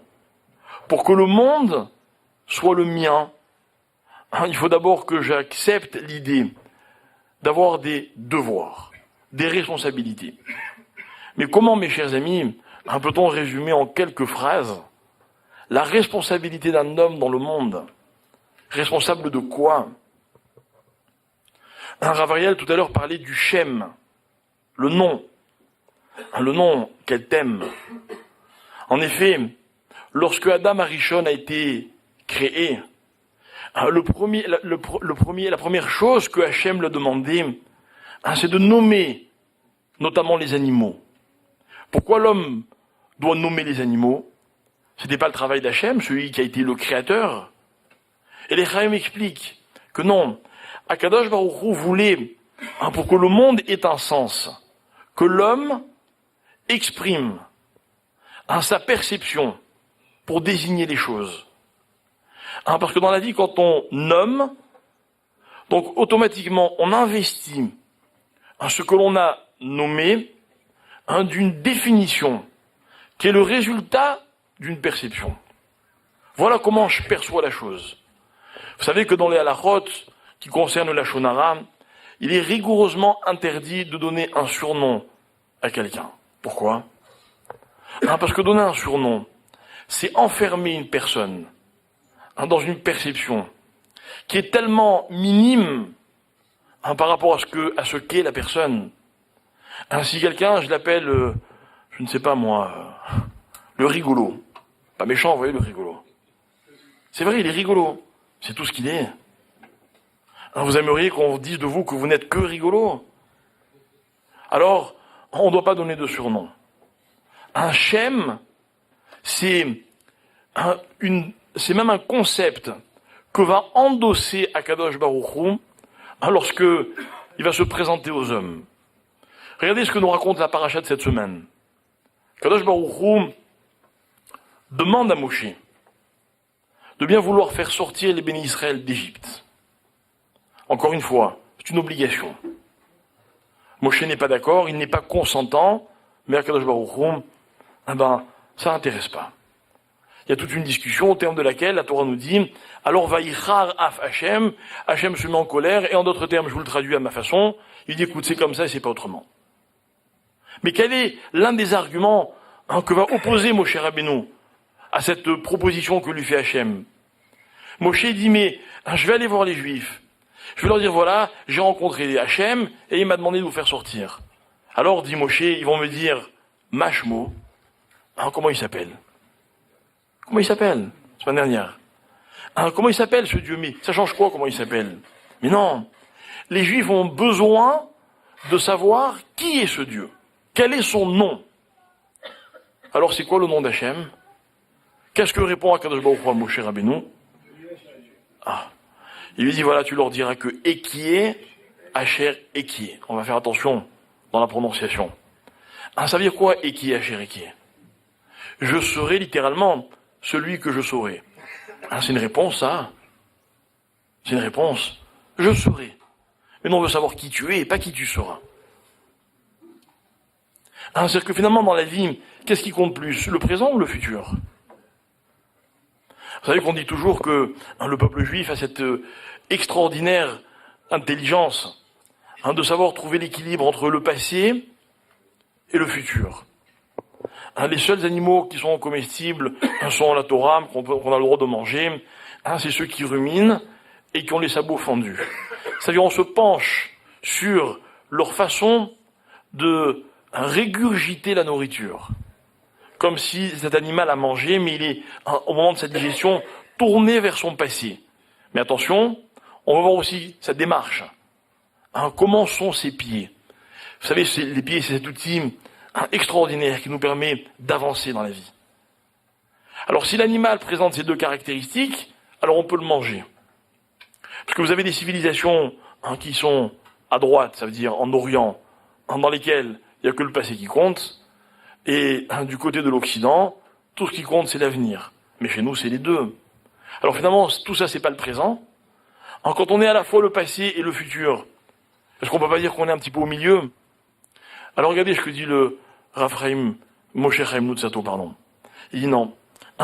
Pour que le monde soit le mien, il faut d'abord que j'accepte l'idée d'avoir des devoirs, des responsabilités. Mais comment, mes chers amis, peut-on résumer en quelques phrases la responsabilité d'un homme dans le monde? Responsable de quoi? Rav Ariel tout à l'heure parlait du Shem, le nom qu'elle t'aime. En effet, lorsque Adam Arishon a été créé, la première chose que Hachem lui a demandé, c'est de nommer notamment les animaux. Pourquoi l'homme doit nommer les animaux? C'était pas le travail d'Hachem, celui qui a été le créateur. Et les Chaim expliquent que non, Akadosh Baruch Hu voulait, pour que le monde ait un sens, que l'homme exprime sa perception pour désigner les choses. Parce que dans la vie, quand on nomme, donc automatiquement on investit ce que l'on a nommé d'une définition qui est le résultat d'une perception. Voilà comment je perçois la chose. Vous savez que dans les halachot qui concernent la shonara, il est rigoureusement interdit de donner un surnom à quelqu'un. Pourquoi? Parce que donner un surnom, c'est enfermer une personne dans une perception qui est tellement minime par rapport à ce qu'est la personne. Si quelqu'un, je l'appelle, je ne sais pas moi, le rigolo. Pas méchant, vous voyez, le rigolo. C'est vrai, il est rigolo. C'est tout ce qu'il est. Vous aimeriez qu'on vous dise de vous que vous n'êtes que rigolo? Alors, on ne doit pas donner de surnom. Un Shem, c'est même un concept que va endosser Akadosh Baruch Hu lorsque il va se présenter aux hommes. Regardez ce que nous raconte la paracha de cette semaine. Kadosh Baruch Hu demande à Moshe de bien vouloir faire sortir les bénis Israël d'Égypte. Encore une fois, c'est une obligation. Moshe n'est pas d'accord, il n'est pas consentant, mais à Kadosh Baruch Hu, ça n'intéresse pas. Il y a toute une discussion au terme de laquelle la Torah nous dit « Alors vaïchar af Hachem » Hachem se met en colère, et en d'autres termes, je vous le traduis à ma façon, il dit « Écoute, c'est comme ça et c'est pas autrement ». Mais quel est l'un des arguments que va opposer Moshe Rabbeinu à cette proposition que lui fait Hachem? Moshe dit « Mais je vais aller voir les Juifs. Je vais leur dire, voilà, j'ai rencontré Hachem et il m'a demandé de vous faire sortir. » Alors, dit Moshe, ils vont me dire « Mashmo ». Comment il s'appelle? Comment il s'appelle? Semaine dernière. Comment il s'appelle ce Dieu? Mais ça change quoi comment il s'appelle? Mais non. Les Juifs ont besoin de savoir qui est ce Dieu. Quel est son nom? Alors c'est quoi le nom d'Hachem? Qu'est-ce que répond Akadosh Baruch Hu à Moshe Rabbeinu? Il lui dit voilà, tu leur diras que Ekié, Asher, Ekié. On va faire attention dans la prononciation. Ça veut dire quoi Ekié, Asher, Ekié? Je serai littéralement celui que je saurai. C'est une réponse, ça. C'est une réponse. Je serai. Mais non, on veut savoir qui tu es et pas qui tu seras. C'est-à-dire que finalement, dans la vie, qu'est-ce qui compte plus, le présent ou le futur? Vous savez qu'on dit toujours que le peuple juif a cette extraordinaire intelligence de savoir trouver l'équilibre entre le passé et le futur. Les seuls animaux qui sont comestibles sont la Torah, qu'on a le droit de manger. C'est ceux qui ruminent et qui ont les sabots fendus. C'est-à-dire on se penche sur leur façon de régurgiter la nourriture. Comme si cet animal a mangé, mais il est, au moment de sa digestion, tourné vers son passé. Mais attention, on va voir aussi sa démarche. Comment sont ses pieds? Vous savez, les pieds, c'est cet outil extraordinaire qui nous permet d'avancer dans la vie. Alors si l'animal présente ces deux caractéristiques, alors on peut le manger. Parce que vous avez des civilisations qui sont à droite, ça veut dire en Orient, dans lesquelles il n'y a que le passé qui compte, et du côté de l'Occident, tout ce qui compte c'est l'avenir. Mais chez nous c'est les deux. Alors finalement, tout ça c'est pas le présent. Quand on est à la fois le passé et le futur, est-ce qu'on peut pas dire qu'on est un petit peu au milieu? Alors regardez ce que dit le Rav Chaim, Moshe Chaim Luzzatto, pardon. Il dit non.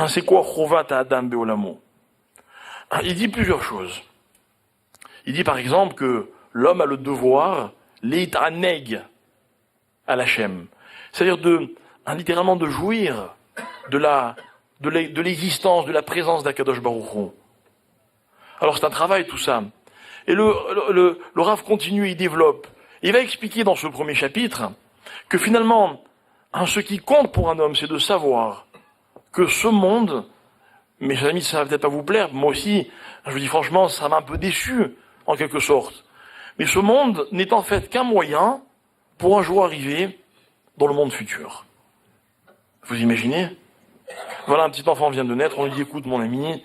C'est quoi Chovat Adam Beolamo? Il dit plusieurs choses. Il dit par exemple que l'homme a le devoir, l'itraneg à l'Hachem. C'est-à-dire littéralement de jouir de l'existence, de la présence d'Akadosh Baruch Hu. Alors c'est un travail tout ça. Et le Rav continue, il développe. Il va expliquer dans ce premier chapitre que finalement, ce qui compte pour un homme, c'est de savoir que ce monde, mes amis, ça va peut-être pas vous plaire, moi aussi, je vous dis franchement, ça m'a un peu déçu, en quelque sorte. Mais ce monde n'est en fait qu'un moyen pour un jour arriver dans le monde futur. Vous imaginez? Voilà, un petit enfant vient de naître, on lui dit, écoute mon ami,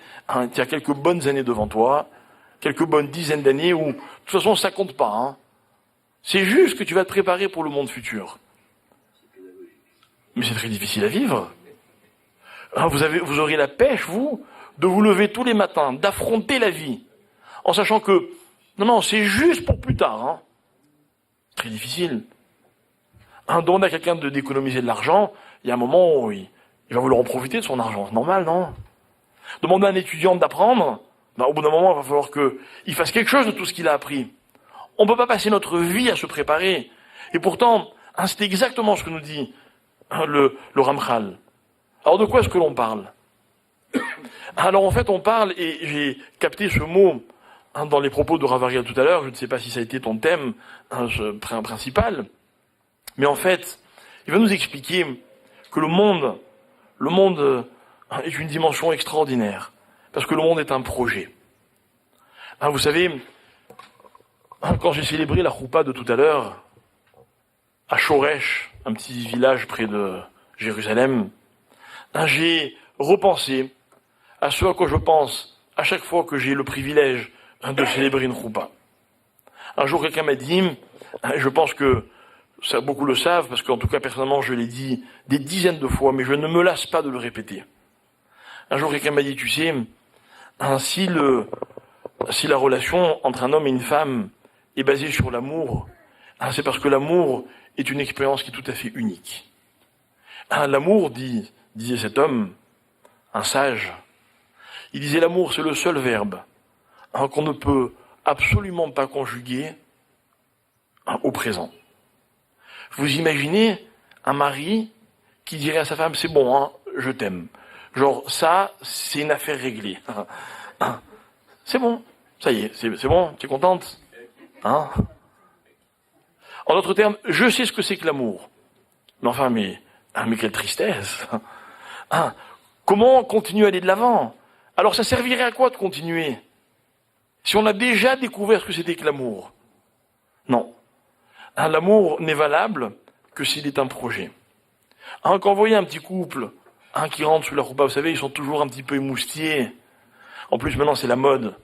tu as quelques bonnes années devant toi, quelques bonnes dizaines d'années où, de toute façon, ça compte pas, C'est juste que tu vas te préparer pour le monde futur. Mais c'est très difficile à vivre. Vous aurez la pêche, vous, de vous lever tous les matins, d'affronter la vie, en sachant que, non, c'est juste pour plus tard, Très difficile. Demander à quelqu'un d'économiser de l'argent, il y a un moment où il va vouloir en profiter de son argent. C'est normal, non? Demander à un étudiant d'apprendre, au bout d'un moment, il va falloir qu'il fasse quelque chose de tout ce qu'il a appris. On ne peut pas passer notre vie à se préparer. Et pourtant, c'est exactement ce que nous dit le Ramchal. Alors de quoi est-ce que l'on parle? Alors en fait, on parle, et j'ai capté ce mot dans les propos de Rav Ariel tout à l'heure, je ne sais pas si ça a été ton thème principal, mais en fait, il va nous expliquer que le monde est une dimension extraordinaire, parce que le monde est un projet. Vous savez, quand j'ai célébré la choupa de tout à l'heure, à Shoresh, un petit village près de Jérusalem, j'ai repensé à ce à quoi je pense à chaque fois que j'ai le privilège de célébrer une choupa. Un jour, quelqu'un m'a dit, je pense que ça, beaucoup le savent, parce qu'en tout cas, personnellement, je l'ai dit des dizaines de fois, mais je ne me lasse pas de le répéter. Un jour, quelqu'un m'a dit, tu sais, si la relation entre un homme et une femme est basée sur l'amour, c'est parce que l'amour est une expérience qui est tout à fait unique. L'amour, disait cet homme, un sage, il disait l'amour c'est le seul verbe qu'on ne peut absolument pas conjuguer au présent. Vous imaginez un mari qui dirait à sa femme c'est bon, je t'aime. Genre ça, c'est une affaire réglée. C'est bon, ça y est, c'est bon, tu es contente, En d'autres termes, je sais ce que c'est que l'amour. Mais enfin, mais quelle tristesse. Comment continuer à aller de l'avant? Alors ça servirait à quoi de continuer si on a déjà découvert ce que c'était que l'amour? Non. L'amour n'est valable que s'il est un projet. Quand vous voyez un petit couple qui rentre sous la roupa, vous savez, ils sont toujours un petit peu émoustillés. En plus, maintenant, c'est la mode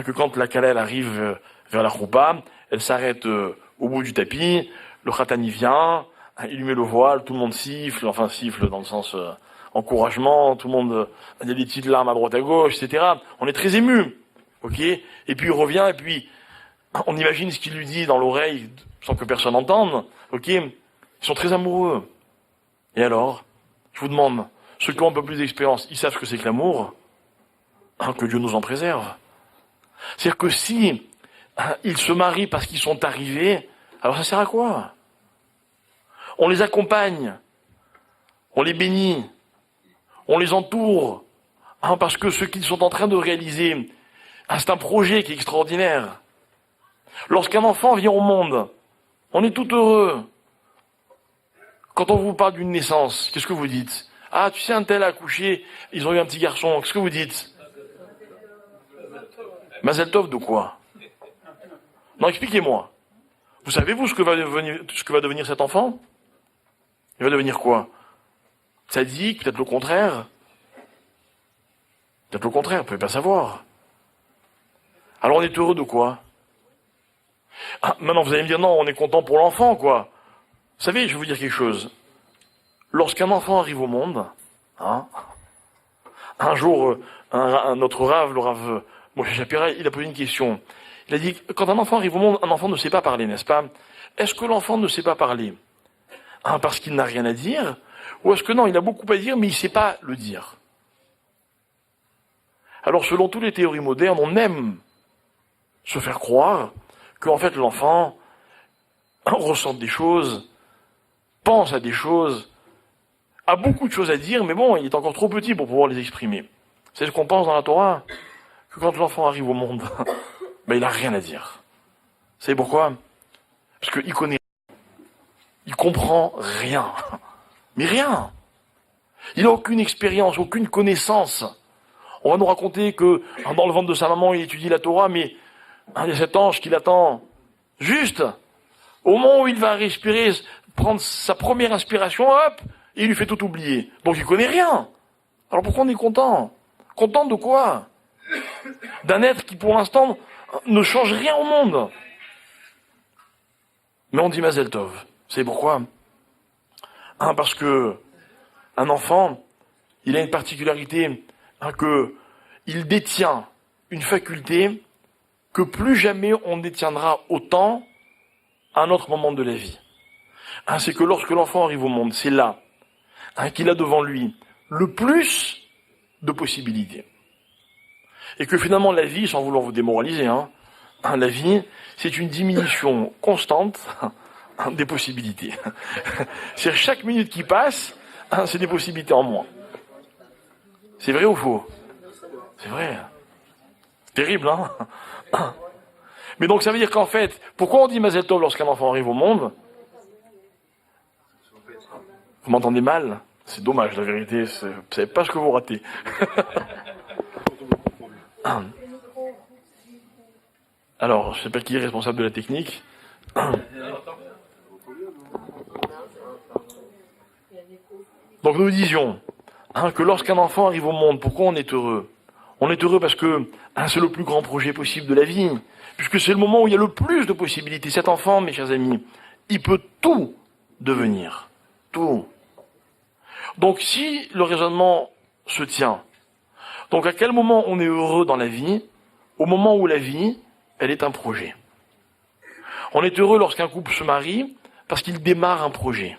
que quand la Kala arrive vers la roupa, elle s'arrête au bout du tapis, le khatani vient, il lui met le voile, tout le monde siffle, enfin siffle dans le sens encouragement, tout le monde, il y a des petites larmes à droite à gauche, etc. On est très ému, ok? Et puis il revient, et puis on imagine ce qu'il lui dit dans l'oreille sans que personne n'entende, ok? Ils sont très amoureux. Et alors, je vous demande, ceux qui ont un peu plus d'expérience, ils savent ce que c'est que l'amour, que Dieu nous en préserve. C'est-à-dire que si ils se marient parce qu'ils sont arrivés, alors ça sert à quoi? On les accompagne, on les bénit, on les entoure, parce que ce qu'ils sont en train de réaliser, c'est un projet qui est extraordinaire. Lorsqu'un enfant vient au monde, on est tout heureux. Quand on vous parle d'une naissance, qu'est-ce que vous dites? Ah, tu sais, un tel a accouché, ils ont eu un petit garçon, qu'est-ce que vous dites? Mazel tov de quoi? Non, expliquez-moi. Vous savez, vous, ce que va devenir cet enfant? Il va devenir quoi? Sadique, peut-être le contraire? Peut-être le contraire, vous ne pouvez pas savoir. Alors on est heureux de quoi? Maintenant vous allez me dire, non, on est content pour l'enfant, quoi. Vous savez, je vais vous dire quelque chose. Lorsqu'un enfant arrive au monde, un jour, notre Rav, le Rav Moshe Shapira, il a posé une question. Il a dit, quand un enfant arrive au monde, un enfant ne sait pas parler, n'est-ce pas? Est-ce que l'enfant ne sait pas parler parce qu'il n'a rien à dire? Ou est-ce que non, il a beaucoup à dire, mais il ne sait pas le dire? Alors, selon toutes les théories modernes, on aime se faire croire qu'en fait, l'enfant ressent des choses, pense à des choses, a beaucoup de choses à dire, mais bon, il est encore trop petit pour pouvoir les exprimer. C'est ce qu'on pense dans la Torah, que quand l'enfant arrive au monde, il n'a rien à dire. Vous savez pourquoi? Parce qu'il connaît rien. Il comprend rien. Mais rien. Il n'a aucune expérience, aucune connaissance. On va nous raconter que dans le ventre de sa maman, il étudie la Torah, mais il y a cet ange qui l'attend. Juste, au moment où il va respirer, prendre sa première inspiration, hop, et il lui fait tout oublier. Donc il connaît rien. Alors pourquoi on est content? Content de quoi? D'un être qui, pour l'instant, ne change rien au monde. Mais on dit Mazel Tov. Vous savez pourquoi? Parce que un enfant, il a une particularité, que il détient une faculté que plus jamais on détiendra autant à un autre moment de la vie. C'est que lorsque l'enfant arrive au monde, c'est là qu'il a devant lui le plus de possibilités. Et que finalement la vie, sans vouloir vous démoraliser, la vie, c'est une diminution constante des possibilités. C'est chaque minute qui passe, c'est des possibilités en moins. C'est vrai ou faux? C'est vrai. C'est terrible, Mais donc ça veut dire qu'en fait, pourquoi on dit Mazel Tov lorsqu'un enfant arrive au monde? Vous m'entendez mal? C'est dommage, la vérité, vous ne savez pas ce que vous ratez. Alors, je ne sais pas qui est responsable de la technique. Donc nous disions que lorsqu'un enfant arrive au monde, pourquoi on est heureux? On est heureux parce que c'est le plus grand projet possible de la vie, puisque c'est le moment où il y a le plus de possibilités. Cet enfant, mes chers amis, il peut tout devenir. Tout. Donc si le raisonnement se tient, donc à quel moment on est heureux dans la vie? Au moment où la vie, elle est un projet. On est heureux lorsqu'un couple se marie parce qu'il démarre un projet.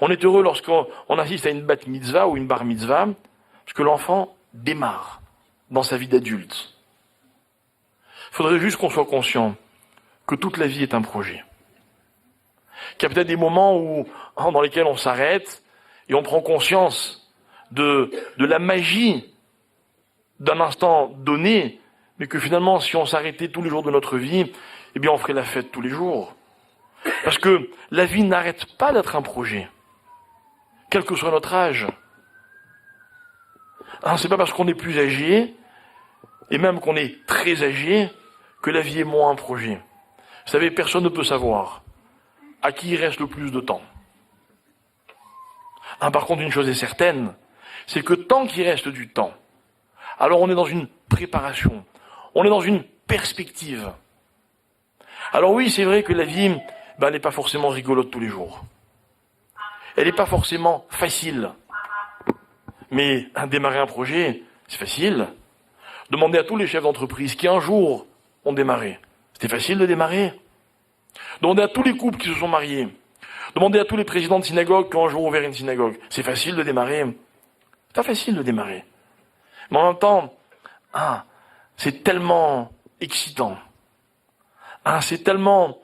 On est heureux lorsqu'on assiste à une bat mitzvah ou une bar mitzvah parce que l'enfant démarre dans sa vie d'adulte. Il faudrait juste qu'on soit conscient que toute la vie est un projet. Qu'il y a peut-être des moments dans lesquels on s'arrête et on prend conscience de la magie d'un instant donné, mais que finalement, si on s'arrêtait tous les jours de notre vie, eh bien, on ferait la fête tous les jours. Parce que la vie n'arrête pas d'être un projet, quel que soit notre âge. C'est pas parce qu'on est plus âgé, et même qu'on est très âgé, que la vie est moins un projet. Vous savez, personne ne peut savoir à qui il reste le plus de temps. Par contre, une chose est certaine, c'est que tant qu'il reste du temps, alors on est dans une préparation, on est dans une perspective. Alors oui, c'est vrai que la vie, elle n'est pas forcément rigolote tous les jours. Elle n'est pas forcément facile. Mais démarrer un projet, c'est facile. Demandez à tous les chefs d'entreprise qui un jour ont démarré. C'était facile de démarrer. Demandez à tous les couples qui se sont mariés. Demandez à tous les présidents de synagogue qui ont un jour ouvert une synagogue. C'est facile de démarrer. C'est pas facile de démarrer. Mais en même temps, c'est tellement excitant. C'est tellement,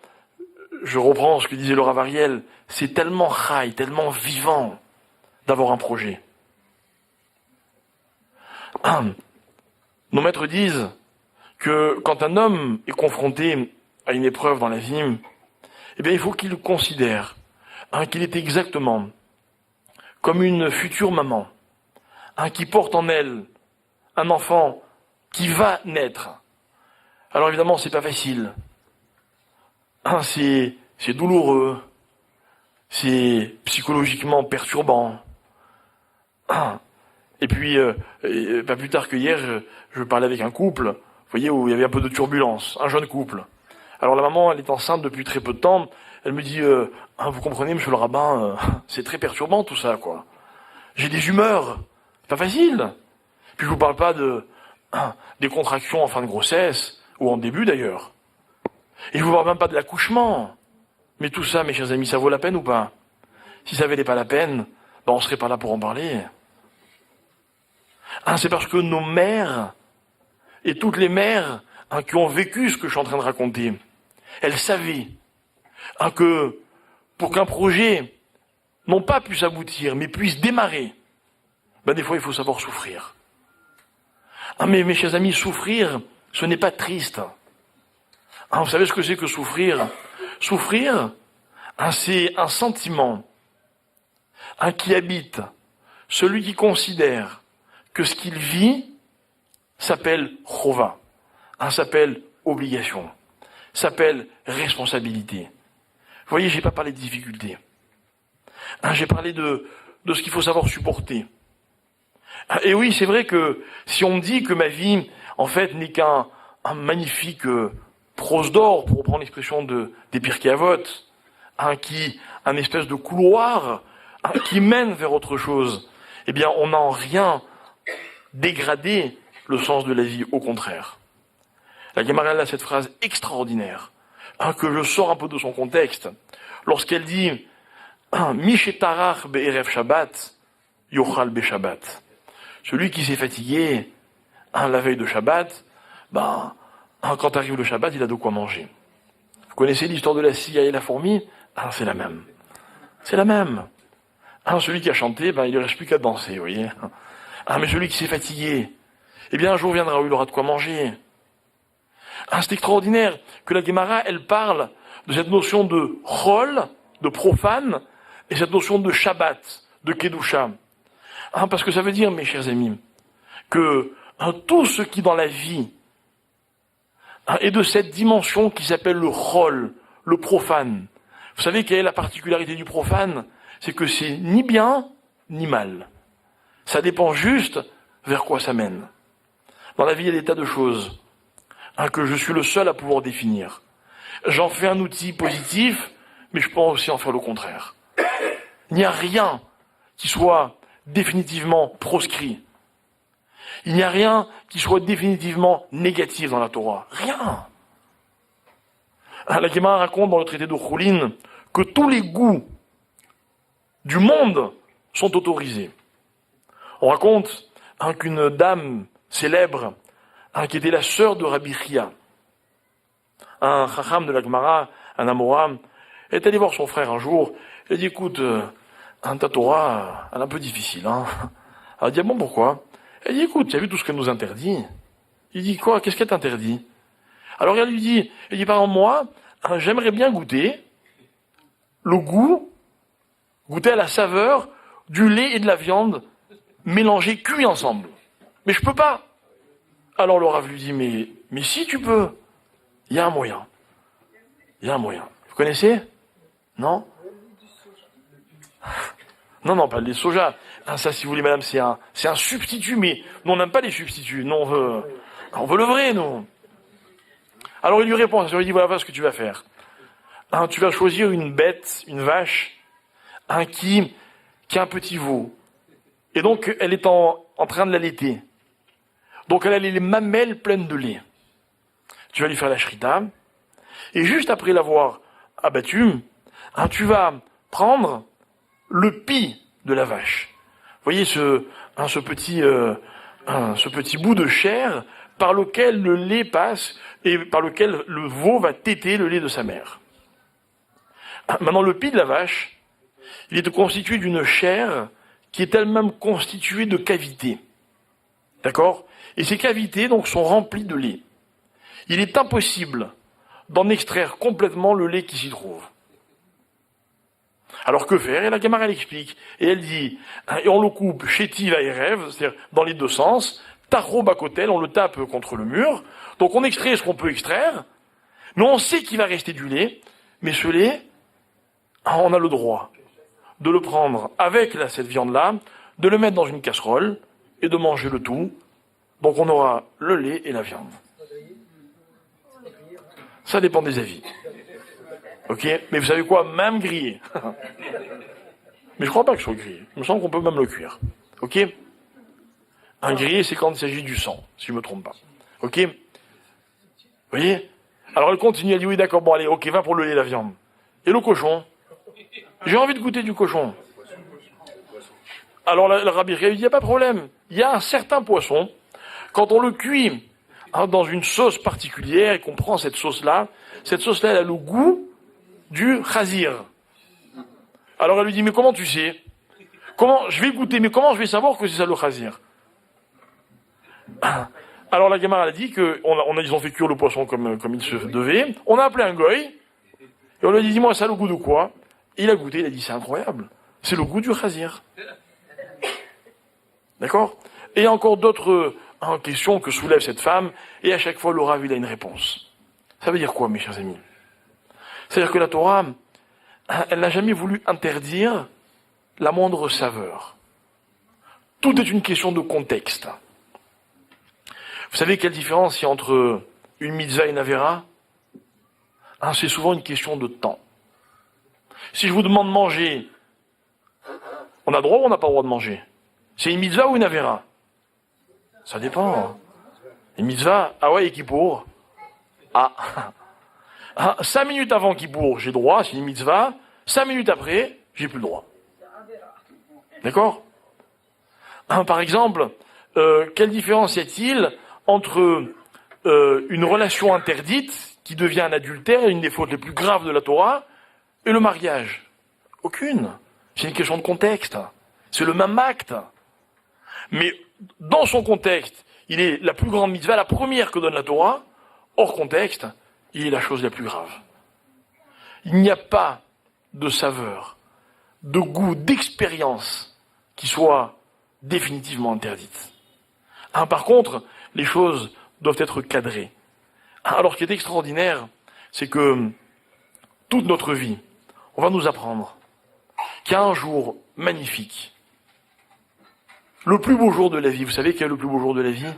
je reprends ce que disait Laura Variel, c'est tellement chai, tellement vivant d'avoir un projet. Nos maîtres disent que quand un homme est confronté à une épreuve dans la vie, eh bien, il faut qu'il considère qu'il est exactement comme une future maman, qui porte en elle un enfant qui va naître. Alors évidemment, c'est pas facile. C'est douloureux. C'est psychologiquement perturbant. Et puis, pas plus tard que hier, je parlais avec un couple, vous voyez, où il y avait un peu de turbulence, un jeune couple. Alors la maman, elle est enceinte depuis très peu de temps, elle me dit, vous comprenez, monsieur le rabbin, c'est très perturbant tout ça, quoi. J'ai des humeurs, c'est pas facile. Puis je vous parle pas des contractions en fin de grossesse, ou en début d'ailleurs. Et je vous parle même pas de l'accouchement. Mais tout ça, mes chers amis, ça vaut la peine ou pas? Si ça valait pas la peine, on serait pas là pour en parler. C'est parce que nos mères, et toutes les mères qui ont vécu ce que je suis en train de raconter, elles savaient que pour qu'un projet, non pas puisse aboutir, mais puisse démarrer, des fois il faut savoir souffrir. Mais mes chers amis, souffrir, ce n'est pas triste. Vous savez ce que c'est que souffrir? Souffrir, c'est un sentiment qui habite celui qui considère que ce qu'il vit s'appelle chova, s'appelle obligation, s'appelle responsabilité. Vous voyez, j'ai pas parlé de difficultés. J'ai parlé de ce qu'il faut savoir supporter. Et oui, c'est vrai que si on me dit que ma vie, en fait, n'est qu'un magnifique prose d'or, pour reprendre l'expression des Pirkei Avot, un espèce de couloir qui mène vers autre chose, eh bien, on n'a en rien dégradé le sens de la vie, au contraire. La Gemara a cette phrase extraordinaire, que je sors un peu de son contexte, lorsqu'elle dit « Mishetarach be'erev Shabbat, yochal be'Shabbat ». Celui qui s'est fatigué la veille de Shabbat, quand arrive le Shabbat, il a de quoi manger. Vous connaissez l'histoire de la scie et la fourmi? C'est la même. C'est la même. Celui qui a chanté, il ne reste plus qu'à danser, vous voyez. Mais celui qui s'est fatigué, eh bien un jour viendra où il aura de quoi manger. C'est extraordinaire que la Gemara, elle parle de cette notion de chol, de profane, et cette notion de Shabbat, de Kedusha. Parce que ça veut dire, mes chers amis, que tout ce qui dans la vie est de cette dimension qui s'appelle le chol, le profane. Vous savez quelle est la particularité du profane? C'est que c'est ni bien, ni mal. Ça dépend juste vers quoi ça mène. Dans la vie, il y a des tas de choses que je suis le seul à pouvoir définir. J'en fais un outil positif, mais je peux aussi en faire le contraire. Il n'y a rien qui soit définitivement proscrit. Il n'y a rien qui soit définitivement négatif dans la Torah. Rien. La Gemara raconte dans le traité de Choulin que tous les goûts du monde sont autorisés. On raconte qu'une dame célèbre, qui était la sœur de Rabbi Chia, un chacham de la Gemara, un Amora, est allé voir son frère un jour. Il a dit, écoute, ta Torah, elle est un peu difficile. Hein. Elle a dit, ah bon, pourquoi? Elle dit, écoute, tu as vu tout ce qu'elle nous interdit? Il dit, quoi? Qu'est-ce qu'elle t'interdit? Alors elle lui dit, par exemple, moi, j'aimerais bien goûter le goût, goûter à la saveur du lait et de la viande mélangés, cuits ensemble. Mais je peux pas. Alors le Rav lui dit, mais si tu peux, il y a un moyen. Il y a un moyen. Vous connaissez? Non? Non, pas le lait de soja. Ça, si vous voulez, madame, c'est un substitut, mais nous, on n'aime pas les substituts. Nous, on veut le vrai, nous. Alors il lui répond, il lui dit, voilà ce que tu vas faire. Tu vas choisir une bête, une vache, qui a un petit veau. Et donc, elle est en train de l'allaiter. Donc, elle a les mamelles pleines de lait. Tu vas lui faire la shrita. Et juste après l'avoir abattue, tu vas prendre le pis de la vache. Vous voyez ce petit bout de chair par lequel le lait passe et par lequel le veau va téter le lait de sa mère. Maintenant, le pis de la vache, il est constitué d'une chair qui est elle-même constituée de cavités. D'accord? Et ces cavités, donc, sont remplies de lait. Il est impossible d'en extraire complètement le lait qui s'y trouve. Alors que faire? Et la Gemara, elle explique. Et elle dit, et on le coupe chétiv et rêve, c'est-à-dire dans les deux sens, taro bakotel, on le tape contre le mur. Donc on extrait ce qu'on peut extraire, mais on sait qu'il va rester du lait, mais ce lait, on a le droit de le prendre avec cette viande-là, de le mettre dans une casserole et de manger le tout. Donc on aura le lait et la viande. Ça dépend des avis. Ok? Mais vous savez quoi? Même grillé. Mais je crois pas que ce soit grillé. Il me semble qu'on peut même le cuire. Ok? Un grillé, c'est quand il s'agit du sang, si je me trompe pas. Ok? Vous voyez? Alors elle continue, elle dit oui d'accord, bon allez, ok, va pour le lait et la viande. Et le cochon? J'ai envie de goûter du cochon. Alors le Rabbi Chia lui dit, il n'y a pas de problème. Il y a un certain poisson, quand on le cuit dans une sauce particulière et qu'on prend cette sauce-là, elle a le goût du chazir. Alors elle lui dit, mais comment tu sais? Comment je vais goûter, mais comment je vais savoir que c'est ça le chazir? Alors la Gemara a dit qu'ils ont fait cuire le poisson comme il se devait. On a appelé un goy, et on lui a dit, dis-moi, ça a le goût de quoi? Et il a goûté, il a dit, c'est incroyable. C'est le goût du chazir. D'accord? Et il y a encore d'autres questions que soulève cette femme, et à chaque fois, le Rav, il a une réponse. Ça veut dire quoi, mes chers amis? C'est-à-dire que la Torah, elle n'a jamais voulu interdire la moindre saveur. Tout est une question de contexte. Vous savez quelle différence il y a entre une mitzvah et une avéra? C'est souvent une question de temps. Si je vous demande de manger, on a droit ou on n'a pas le droit de manger? C'est une mitzvah ou une avéra? Ça dépend. Une mitzvah, ah ouais, et Kippour? 5 minutes avant Kippour, j'ai droit, c'est une mitzvah. 5 minutes après, j'ai plus le droit. D'accord? Par exemple, quelle différence y a-t-il entre une relation interdite, qui devient un adultère, une des fautes les plus graves de la Torah, et le mariage? Aucune. C'est une question de contexte. C'est le même acte. Mais dans son contexte, il est la plus grande mitzvah, la première que donne la Torah. Hors contexte, il est la chose la plus grave. Il n'y a pas de saveur, de goût, d'expérience qui soit définitivement interdite. Par contre, les choses doivent être cadrées. Alors, ce qui est extraordinaire, c'est que toute notre vie, on va nous apprendre qu'il y a un jour magnifique. Le plus beau jour de la vie, vous savez quel est le plus beau jour de la vie?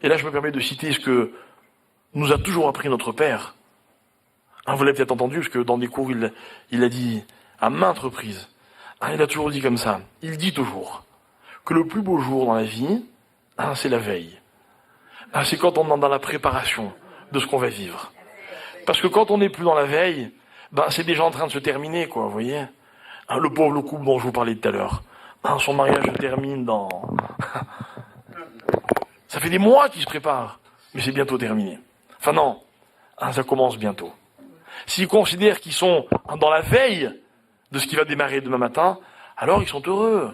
Et là, je me permets de citer ce que nous a toujours appris notre Père. Vous l'avez peut-être entendu, parce que dans des cours, il a dit à maintes reprises. Il a toujours dit comme ça. Il dit toujours que le plus beau jour dans la vie, c'est la veille. C'est quand on est dans la préparation de ce qu'on va vivre. Parce que quand on n'est plus dans la veille, c'est déjà en train de se terminer, quoi, vous voyez. Le pauvre couple dont je vous parlais tout à l'heure. Son mariage se termine dans... Ça fait des mois qu'il se prépare, mais c'est bientôt terminé. Enfin non, ça commence bientôt. S'ils considèrent qu'ils sont dans la veille de ce qui va démarrer demain matin, alors ils sont heureux.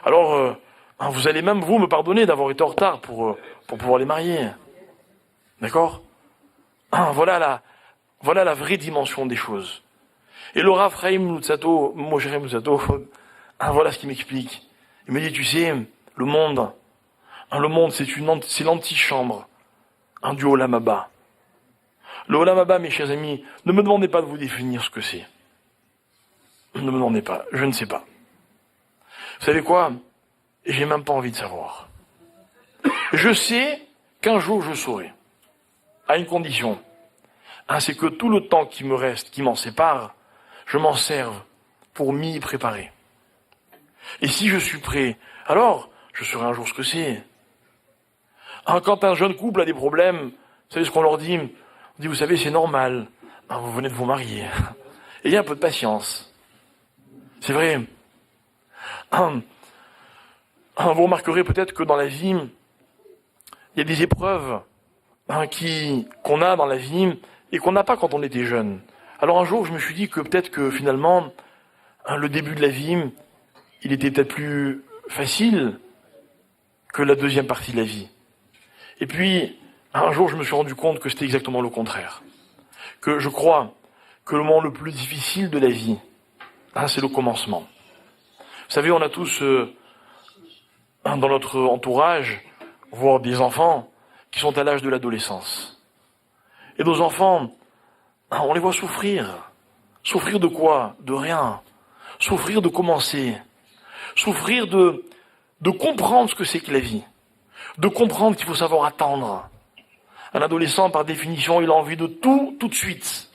Alors, vous allez même, vous, me pardonner d'avoir été en retard pour pouvoir les marier. D'accord ? Voilà la vraie dimension des choses. Et le Rav Chaim Luzzatto, Moshe Luzzatto, voilà ce qu'il m'explique. Il me dit, tu sais, le monde, c'est l'antichambre du Olam Haba. Le Olam Haba, mes chers amis, ne me demandez pas de vous définir ce que c'est. Ne me demandez pas, je ne sais pas. Vous savez quoi ? J'ai même pas envie de savoir. Je sais qu'un jour je saurai. À une condition. C'est que tout le temps qui me reste, qui m'en sépare, je m'en serve pour m'y préparer. Et si je suis prêt, alors je saurai un jour ce que c'est. Quand un jeune couple a des problèmes, vous savez ce qu'on leur dit ? On dit, vous savez, c'est normal. Vous venez de vous marier. Ayez un peu de patience. C'est vrai. Vous remarquerez peut-être que dans la vie, il y a des épreuves qu'on a dans la vie et qu'on n'a pas quand on était jeune. Alors un jour, je me suis dit que peut-être que finalement, le début de la vie, il était peut-être plus facile que la deuxième partie de la vie. Et puis, un jour, je me suis rendu compte que c'était exactement le contraire. Que je crois que le moment le plus difficile de la vie, c'est le commencement. Vous savez, on a tous, dans notre entourage, voire des enfants, qui sont à l'âge de l'adolescence. Et nos enfants, on les voit souffrir. Souffrir de quoi ? De rien. Souffrir de commencer. Souffrir de comprendre ce que c'est que la vie. De comprendre qu'il faut savoir attendre. Un adolescent, par définition, il a envie de tout de suite.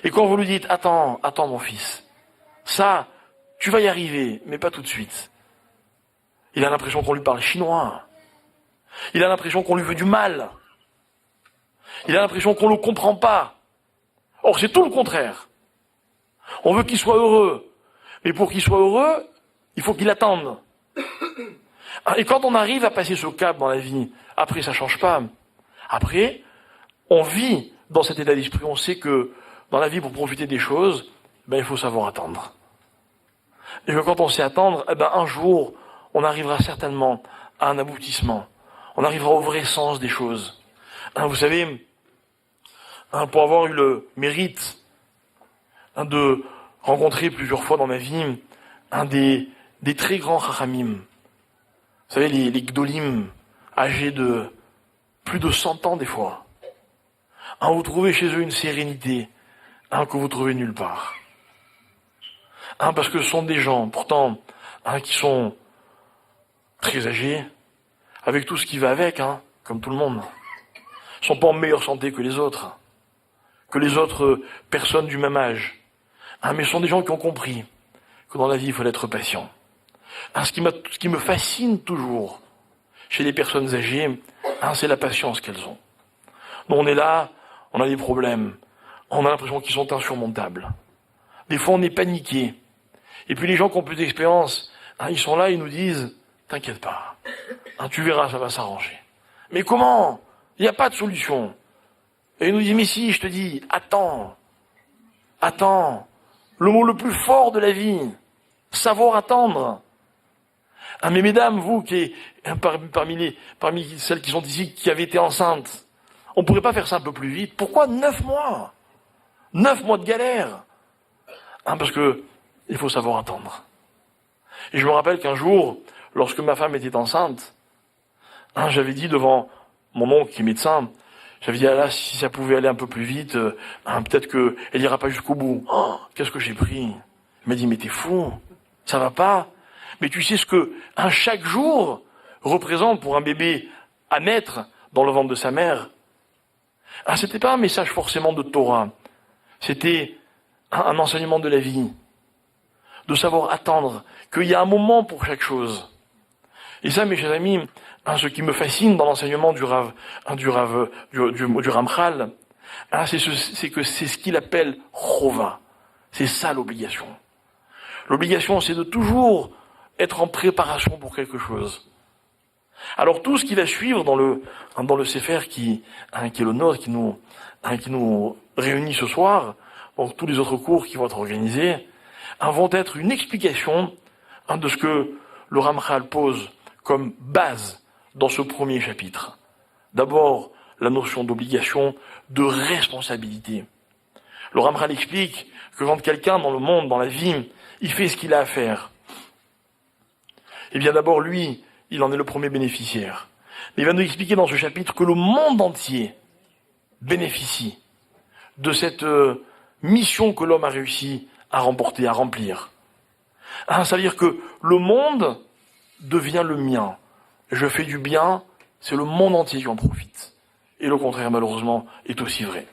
Et quand vous lui dites, attends mon fils, ça, tu vas y arriver, mais pas tout de suite. Il a l'impression qu'on lui parle chinois. Il a l'impression qu'on lui veut du mal. Il a l'impression qu'on ne le comprend pas. Or, c'est tout le contraire. On veut qu'il soit heureux. Mais pour qu'il soit heureux, il faut qu'il attende. Et quand on arrive à passer ce cap dans la vie, après ça ne change pas. Après, on vit dans cet état d'esprit. On sait que dans la vie, pour profiter des choses, il faut savoir attendre. Et que quand on sait attendre, un jour, on arrivera certainement à un aboutissement. On arrivera au vrai sens des choses. Vous savez, pour avoir eu le mérite de rencontrer plusieurs fois dans ma vie des très grands chachamim. Vous savez, les gdolim, âgés de plus de 100 ans des fois. Vous trouvez chez eux une sérénité que vous trouvez nulle part. Parce que ce sont des gens, pourtant, qui sont très âgés, avec tout ce qui va avec, comme tout le monde. Ils ne sont pas en meilleure santé que les autres personnes du même âge. Mais ce sont des gens qui ont compris que dans la vie, il faut être patient. Ce qui me fascine toujours chez les personnes âgées, c'est la patience qu'elles ont. Nous, on est là, on a des problèmes, on a l'impression qu'ils sont insurmontables. Des fois, on est paniqué. Et puis les gens qui ont plus d'expérience, ils sont là, ils nous disent, t'inquiète pas, tu verras, ça va s'arranger. Mais comment ? Il n'y a pas de solution. Et ils nous disent, mais si, je te dis, attends. Le mot le plus fort de la vie, savoir attendre. Mais mesdames, vous qui parmi celles qui sont ici, qui avaient été enceintes, on ne pourrait pas faire ça un peu plus vite. Pourquoi 9 mois 9 mois de galère. Parce que il faut savoir attendre. Et je me rappelle qu'un jour, lorsque ma femme était enceinte, j'avais dit devant mon oncle qui est médecin, j'avais dit, là, si ça pouvait aller un peu plus vite, peut-être qu'elle n'ira pas jusqu'au bout. Qu'est-ce que j'ai pris ? Il m'a dit, mais t'es fou, ça va pas. Mais tu sais ce que chaque jour représente pour un bébé à naître dans le ventre de sa mère, c'était pas un message forcément de Torah. C'était un enseignement de la vie. De savoir attendre, qu'il y a un moment pour chaque chose. Et ça, mes chers amis, ce qui me fascine dans l'enseignement du Ramchal, c'est que c'est ce qu'il appelle chova. C'est ça l'obligation. L'obligation, c'est de toujours être en préparation pour quelque chose. Alors tout ce qui va suivre dans le Sefer qui est le nôtre, qui nous réunit ce soir, donc tous les autres cours qui vont être organisés, vont être une explication de ce que le Ramchal pose comme base dans ce premier chapitre. D'abord, la notion d'obligation, de responsabilité. Le Ramchal explique que quand quelqu'un dans le monde, dans la vie, il fait ce qu'il a à faire, eh bien d'abord lui, il en est le premier bénéficiaire. Mais il va nous expliquer dans ce chapitre que le monde entier bénéficie de cette mission que l'homme a réussi à remporter, à remplir. Ça veut dire que le monde devient le mien. Je fais du bien, c'est le monde entier qui en profite. Et le contraire, malheureusement, est aussi vrai.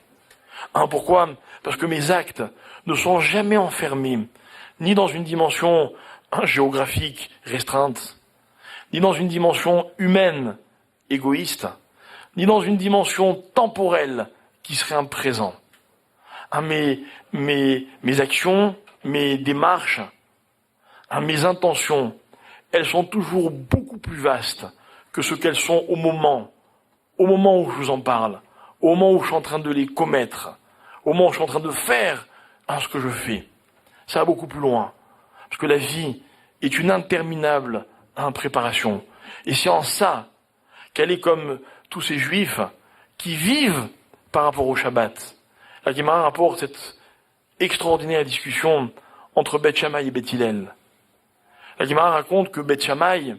Pourquoi ? Parce que mes actes ne sont jamais enfermés, ni dans une dimension géographique restreinte, ni dans une dimension humaine égoïste, ni dans une dimension temporelle qui serait un présent. Mes actions, mes démarches, mes intentions, elles sont toujours beaucoup plus vastes que ce qu'elles sont au moment où je vous en parle, au moment où je suis en train de les commettre, au moment où je suis en train de faire ce que je fais. Ça va beaucoup plus loin, parce que la vie est une interminable préparation. Et c'est en ça qu'elle est comme tous ces juifs qui vivent par rapport au Shabbat. La Gemara rapporte cette extraordinaire discussion entre Beth Shammai et Beth Hillel. La Gemara raconte que Beth Shammai,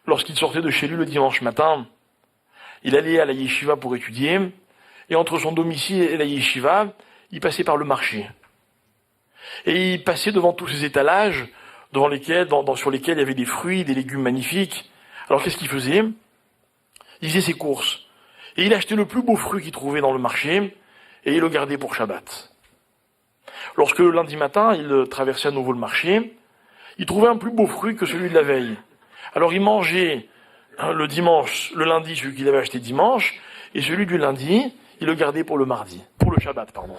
lorsqu'il sortait de chez lui le dimanche matin, il allait à la yeshiva pour étudier, et entre son domicile et la yeshiva, il passait par le marché. Et il passait devant tous ces étalages sur lesquels il y avait des fruits, des légumes magnifiques. Alors qu'est-ce qu'il faisait ? Il faisait ses courses. Et il achetait le plus beau fruit qu'il trouvait dans le marché, et il le gardait pour Shabbat. Lorsque le lundi matin, il traversait à nouveau le marché, il trouvait un plus beau fruit que celui de la veille. Alors il mangeait le lundi, celui qu'il avait acheté dimanche, et celui du lundi, il le gardait pour le Shabbat, pardon.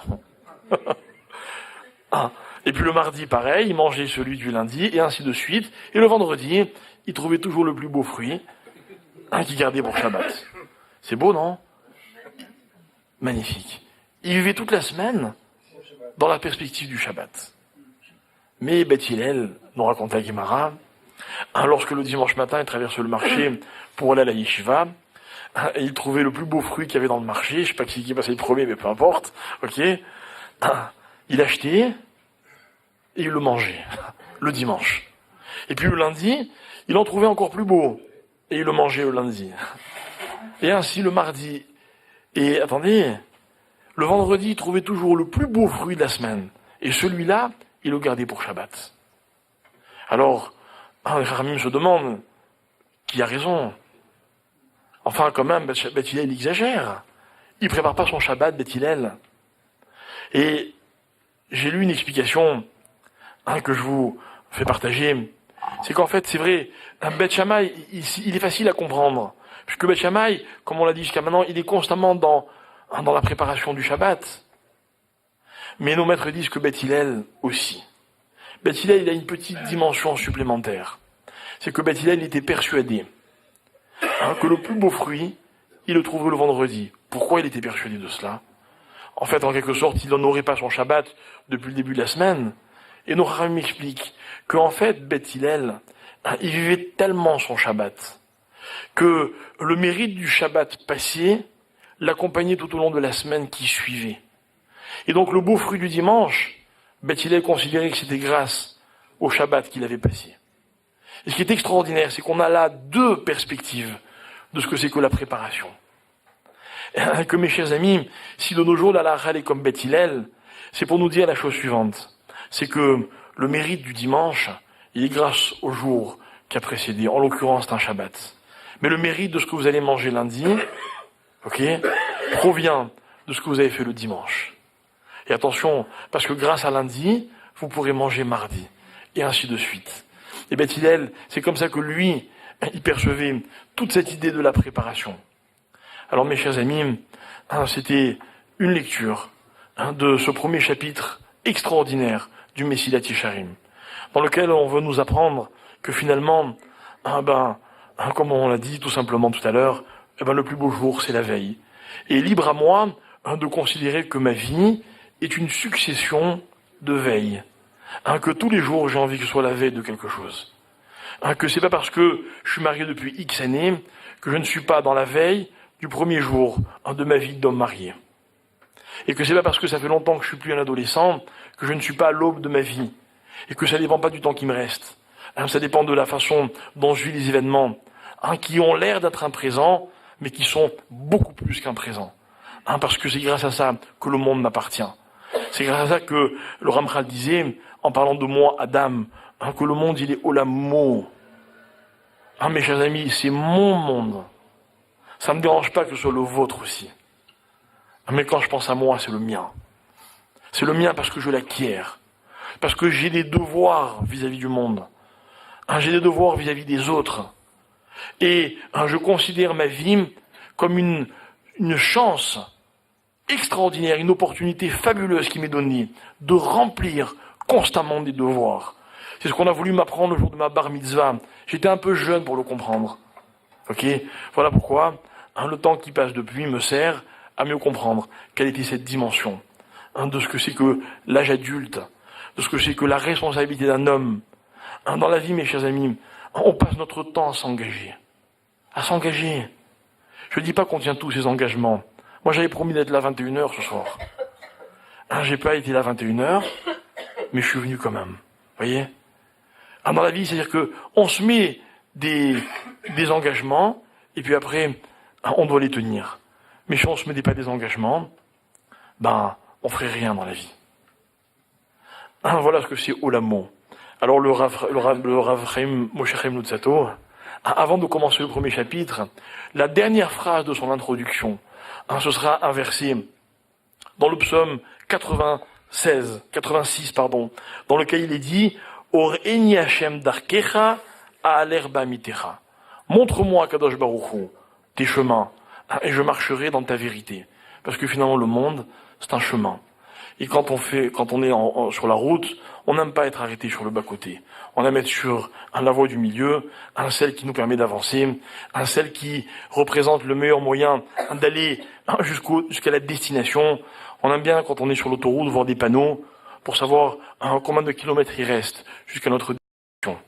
Et puis le mardi, pareil, il mangeait celui du lundi, et ainsi de suite. Et le vendredi, il trouvait toujours le plus beau fruit, qu'il gardait pour Shabbat. C'est beau, non ? Magnifique. Il vivait toute la semaine dans la perspective du Shabbat. Mais Beth Hillel, nous raconte la Gemara, lorsque le dimanche matin, il traverse le marché pour aller à la yeshiva, et il trouvait le plus beau fruit qu'il y avait dans le marché, je ne sais pas qui passait le premier, mais peu importe, ok, il achetait, et il le mangeait, le dimanche. Et puis le lundi, il en trouvait encore plus beau, et il le mangeait le lundi. Et ainsi le mardi. Et attendez, le vendredi, il trouvait toujours le plus beau fruit de la semaine. Et celui-là, il le gardait pour Shabbat. Alors, les Chachamim se demandent qui a raison. Enfin, quand même, Beth Hillel, il exagère. Il prépare pas son Shabbat, Beth Hillel. Et j'ai lu une explication que je vous fais partager. C'est qu'en fait, c'est vrai, Beth Shammai, il est facile à comprendre. Puisque Beth Shammai, comme on l'a dit jusqu'à maintenant, il est constamment dans la préparation du Shabbat. Mais nos maîtres disent que Beth Hillel aussi. Beth Hillel, il a une petite dimension supplémentaire. C'est que Beth Hillel était persuadé que le plus beau fruit, il le trouverait le vendredi. Pourquoi il était persuadé de cela ? En fait, en quelque sorte, il n'honorait pas son Shabbat depuis le début de la semaine. Et nos rabbins m'expliquent qu'en fait, Beth Hillel, il vivait tellement son Shabbat que le mérite du Shabbat passé l'accompagnait tout au long de la semaine qui suivait. Et donc le beau fruit du dimanche, Beth Hillel considérait que c'était grâce au Shabbat qu'il avait passé. Et ce qui est extraordinaire, c'est qu'on a là deux perspectives de ce que c'est que la préparation. Et que mes chers amis, si de nos jours la halakha est comme Beth Hillel, c'est pour nous dire la chose suivante. C'est que le mérite du dimanche, il est grâce au jour qui a précédé. En l'occurrence, c'est un Shabbat. Mais le mérite de ce que vous allez manger lundi, ok, provient de ce que vous avez fait le dimanche. Et attention, parce que grâce à lundi, vous pourrez manger mardi, et ainsi de suite. Et Beth Hillel, c'est comme ça que lui, il percevait toute cette idée de la préparation. Alors mes chers amis, c'était une lecture de ce premier chapitre extraordinaire du Messilat Yesharim, dans lequel on veut nous apprendre que finalement, comme on l'a dit tout simplement tout à l'heure, le plus beau jour, c'est la veille. Et libre à moi de considérer que ma vie est une succession de veilles. Que tous les jours, j'ai envie que ce soit la veille de quelque chose. Que c'est pas parce que je suis marié depuis X années que je ne suis pas dans la veille du premier jour de ma vie d'homme marié. Et que c'est pas parce que ça fait longtemps que je suis plus un adolescent que je ne suis pas à l'aube de ma vie. Et que ça dépend pas du temps qui me reste. Ça dépend de la façon dont je vis les événements, qui ont l'air d'être un présent, mais qui sont beaucoup plus qu'un présent. Parce que c'est grâce à ça que le monde m'appartient. C'est grâce à ça que le Ramchal disait, en parlant de moi, Adam, que le monde, il est olamo. Mes chers amis, c'est mon monde. Ça ne me dérange pas que ce soit le vôtre aussi. Mais quand je pense à moi, c'est le mien. C'est le mien parce que je l'acquiers. Parce que j'ai des devoirs vis-à-vis du monde. J'ai des devoirs vis-à-vis des autres. Et je considère ma vie comme une chance extraordinaire, une opportunité fabuleuse qui m'est donnée de remplir constamment des devoirs. C'est ce qu'on a voulu m'apprendre le jour de ma bar mitzvah. J'étais un peu jeune pour le comprendre. Ok, voilà pourquoi le temps qui passe depuis me sert à mieux comprendre quelle était cette dimension de ce que c'est que l'âge adulte, de ce que c'est que la responsabilité d'un homme. Dans la vie, mes chers amis, on passe notre temps à s'engager. À s'engager. Je ne dis pas qu'on tient tous ces engagements. Moi, j'avais promis d'être là à 21h ce soir. J'ai pas été là à 21h, mais je suis venu quand même. Vous voyez? Dans la vie, c'est-à-dire que on se met des engagements, et puis après, on doit les tenir. Mais si on se met pas des engagements, on ferait rien dans la vie. Voilà ce que c'est Olamo. Alors le Rav Chaim Moshe Chaim Luzzatto, avant de commencer le premier chapitre, la dernière phrase de son introduction, ce sera un verset dans le psaume 86, dans lequel il est dit Or eni Hashem darkecha a'aler ba'amitecha. Montre-moi, Kadosh Baruch Hu, tes chemins, et je marcherai dans ta vérité. Parce que finalement, le monde, c'est un chemin. Et quand on est sur la route, on n'aime pas être arrêté sur le bas-côté. On aime être sur la voie du milieu, celle qui nous permet d'avancer, celle qui représente le meilleur moyen d'aller jusqu'à la destination. On aime bien, quand on est sur l'autoroute, voir des panneaux pour savoir combien de kilomètres il reste jusqu'à notre destination.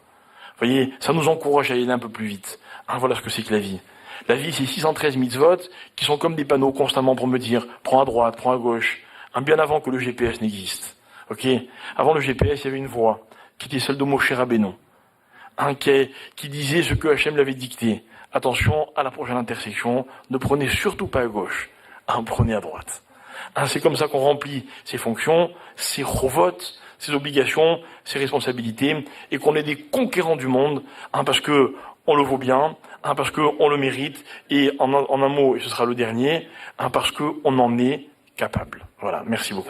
Vous voyez, ça nous encourage à aller un peu plus vite. Voilà ce que c'est que la vie. La vie, c'est 613 mitzvot qui sont comme des panneaux constamment pour me dire « prends à droite, prends à gauche ». Bien avant que le GPS n'existe. Ok. Avant le GPS, il y avait une voix qui était celle de Moshe Rabbeinu, qui disait ce que Hachem l'avait dicté. Attention à la prochaine intersection, ne prenez surtout pas à gauche, prenez à droite. C'est comme ça qu'on remplit ses fonctions, ses chovot, ses obligations, ses responsabilités, et qu'on est des conquérants du monde, parce que on le vaut bien, parce que on le mérite, et en un mot, et ce sera le dernier, parce que on en est capable. Voilà, merci beaucoup.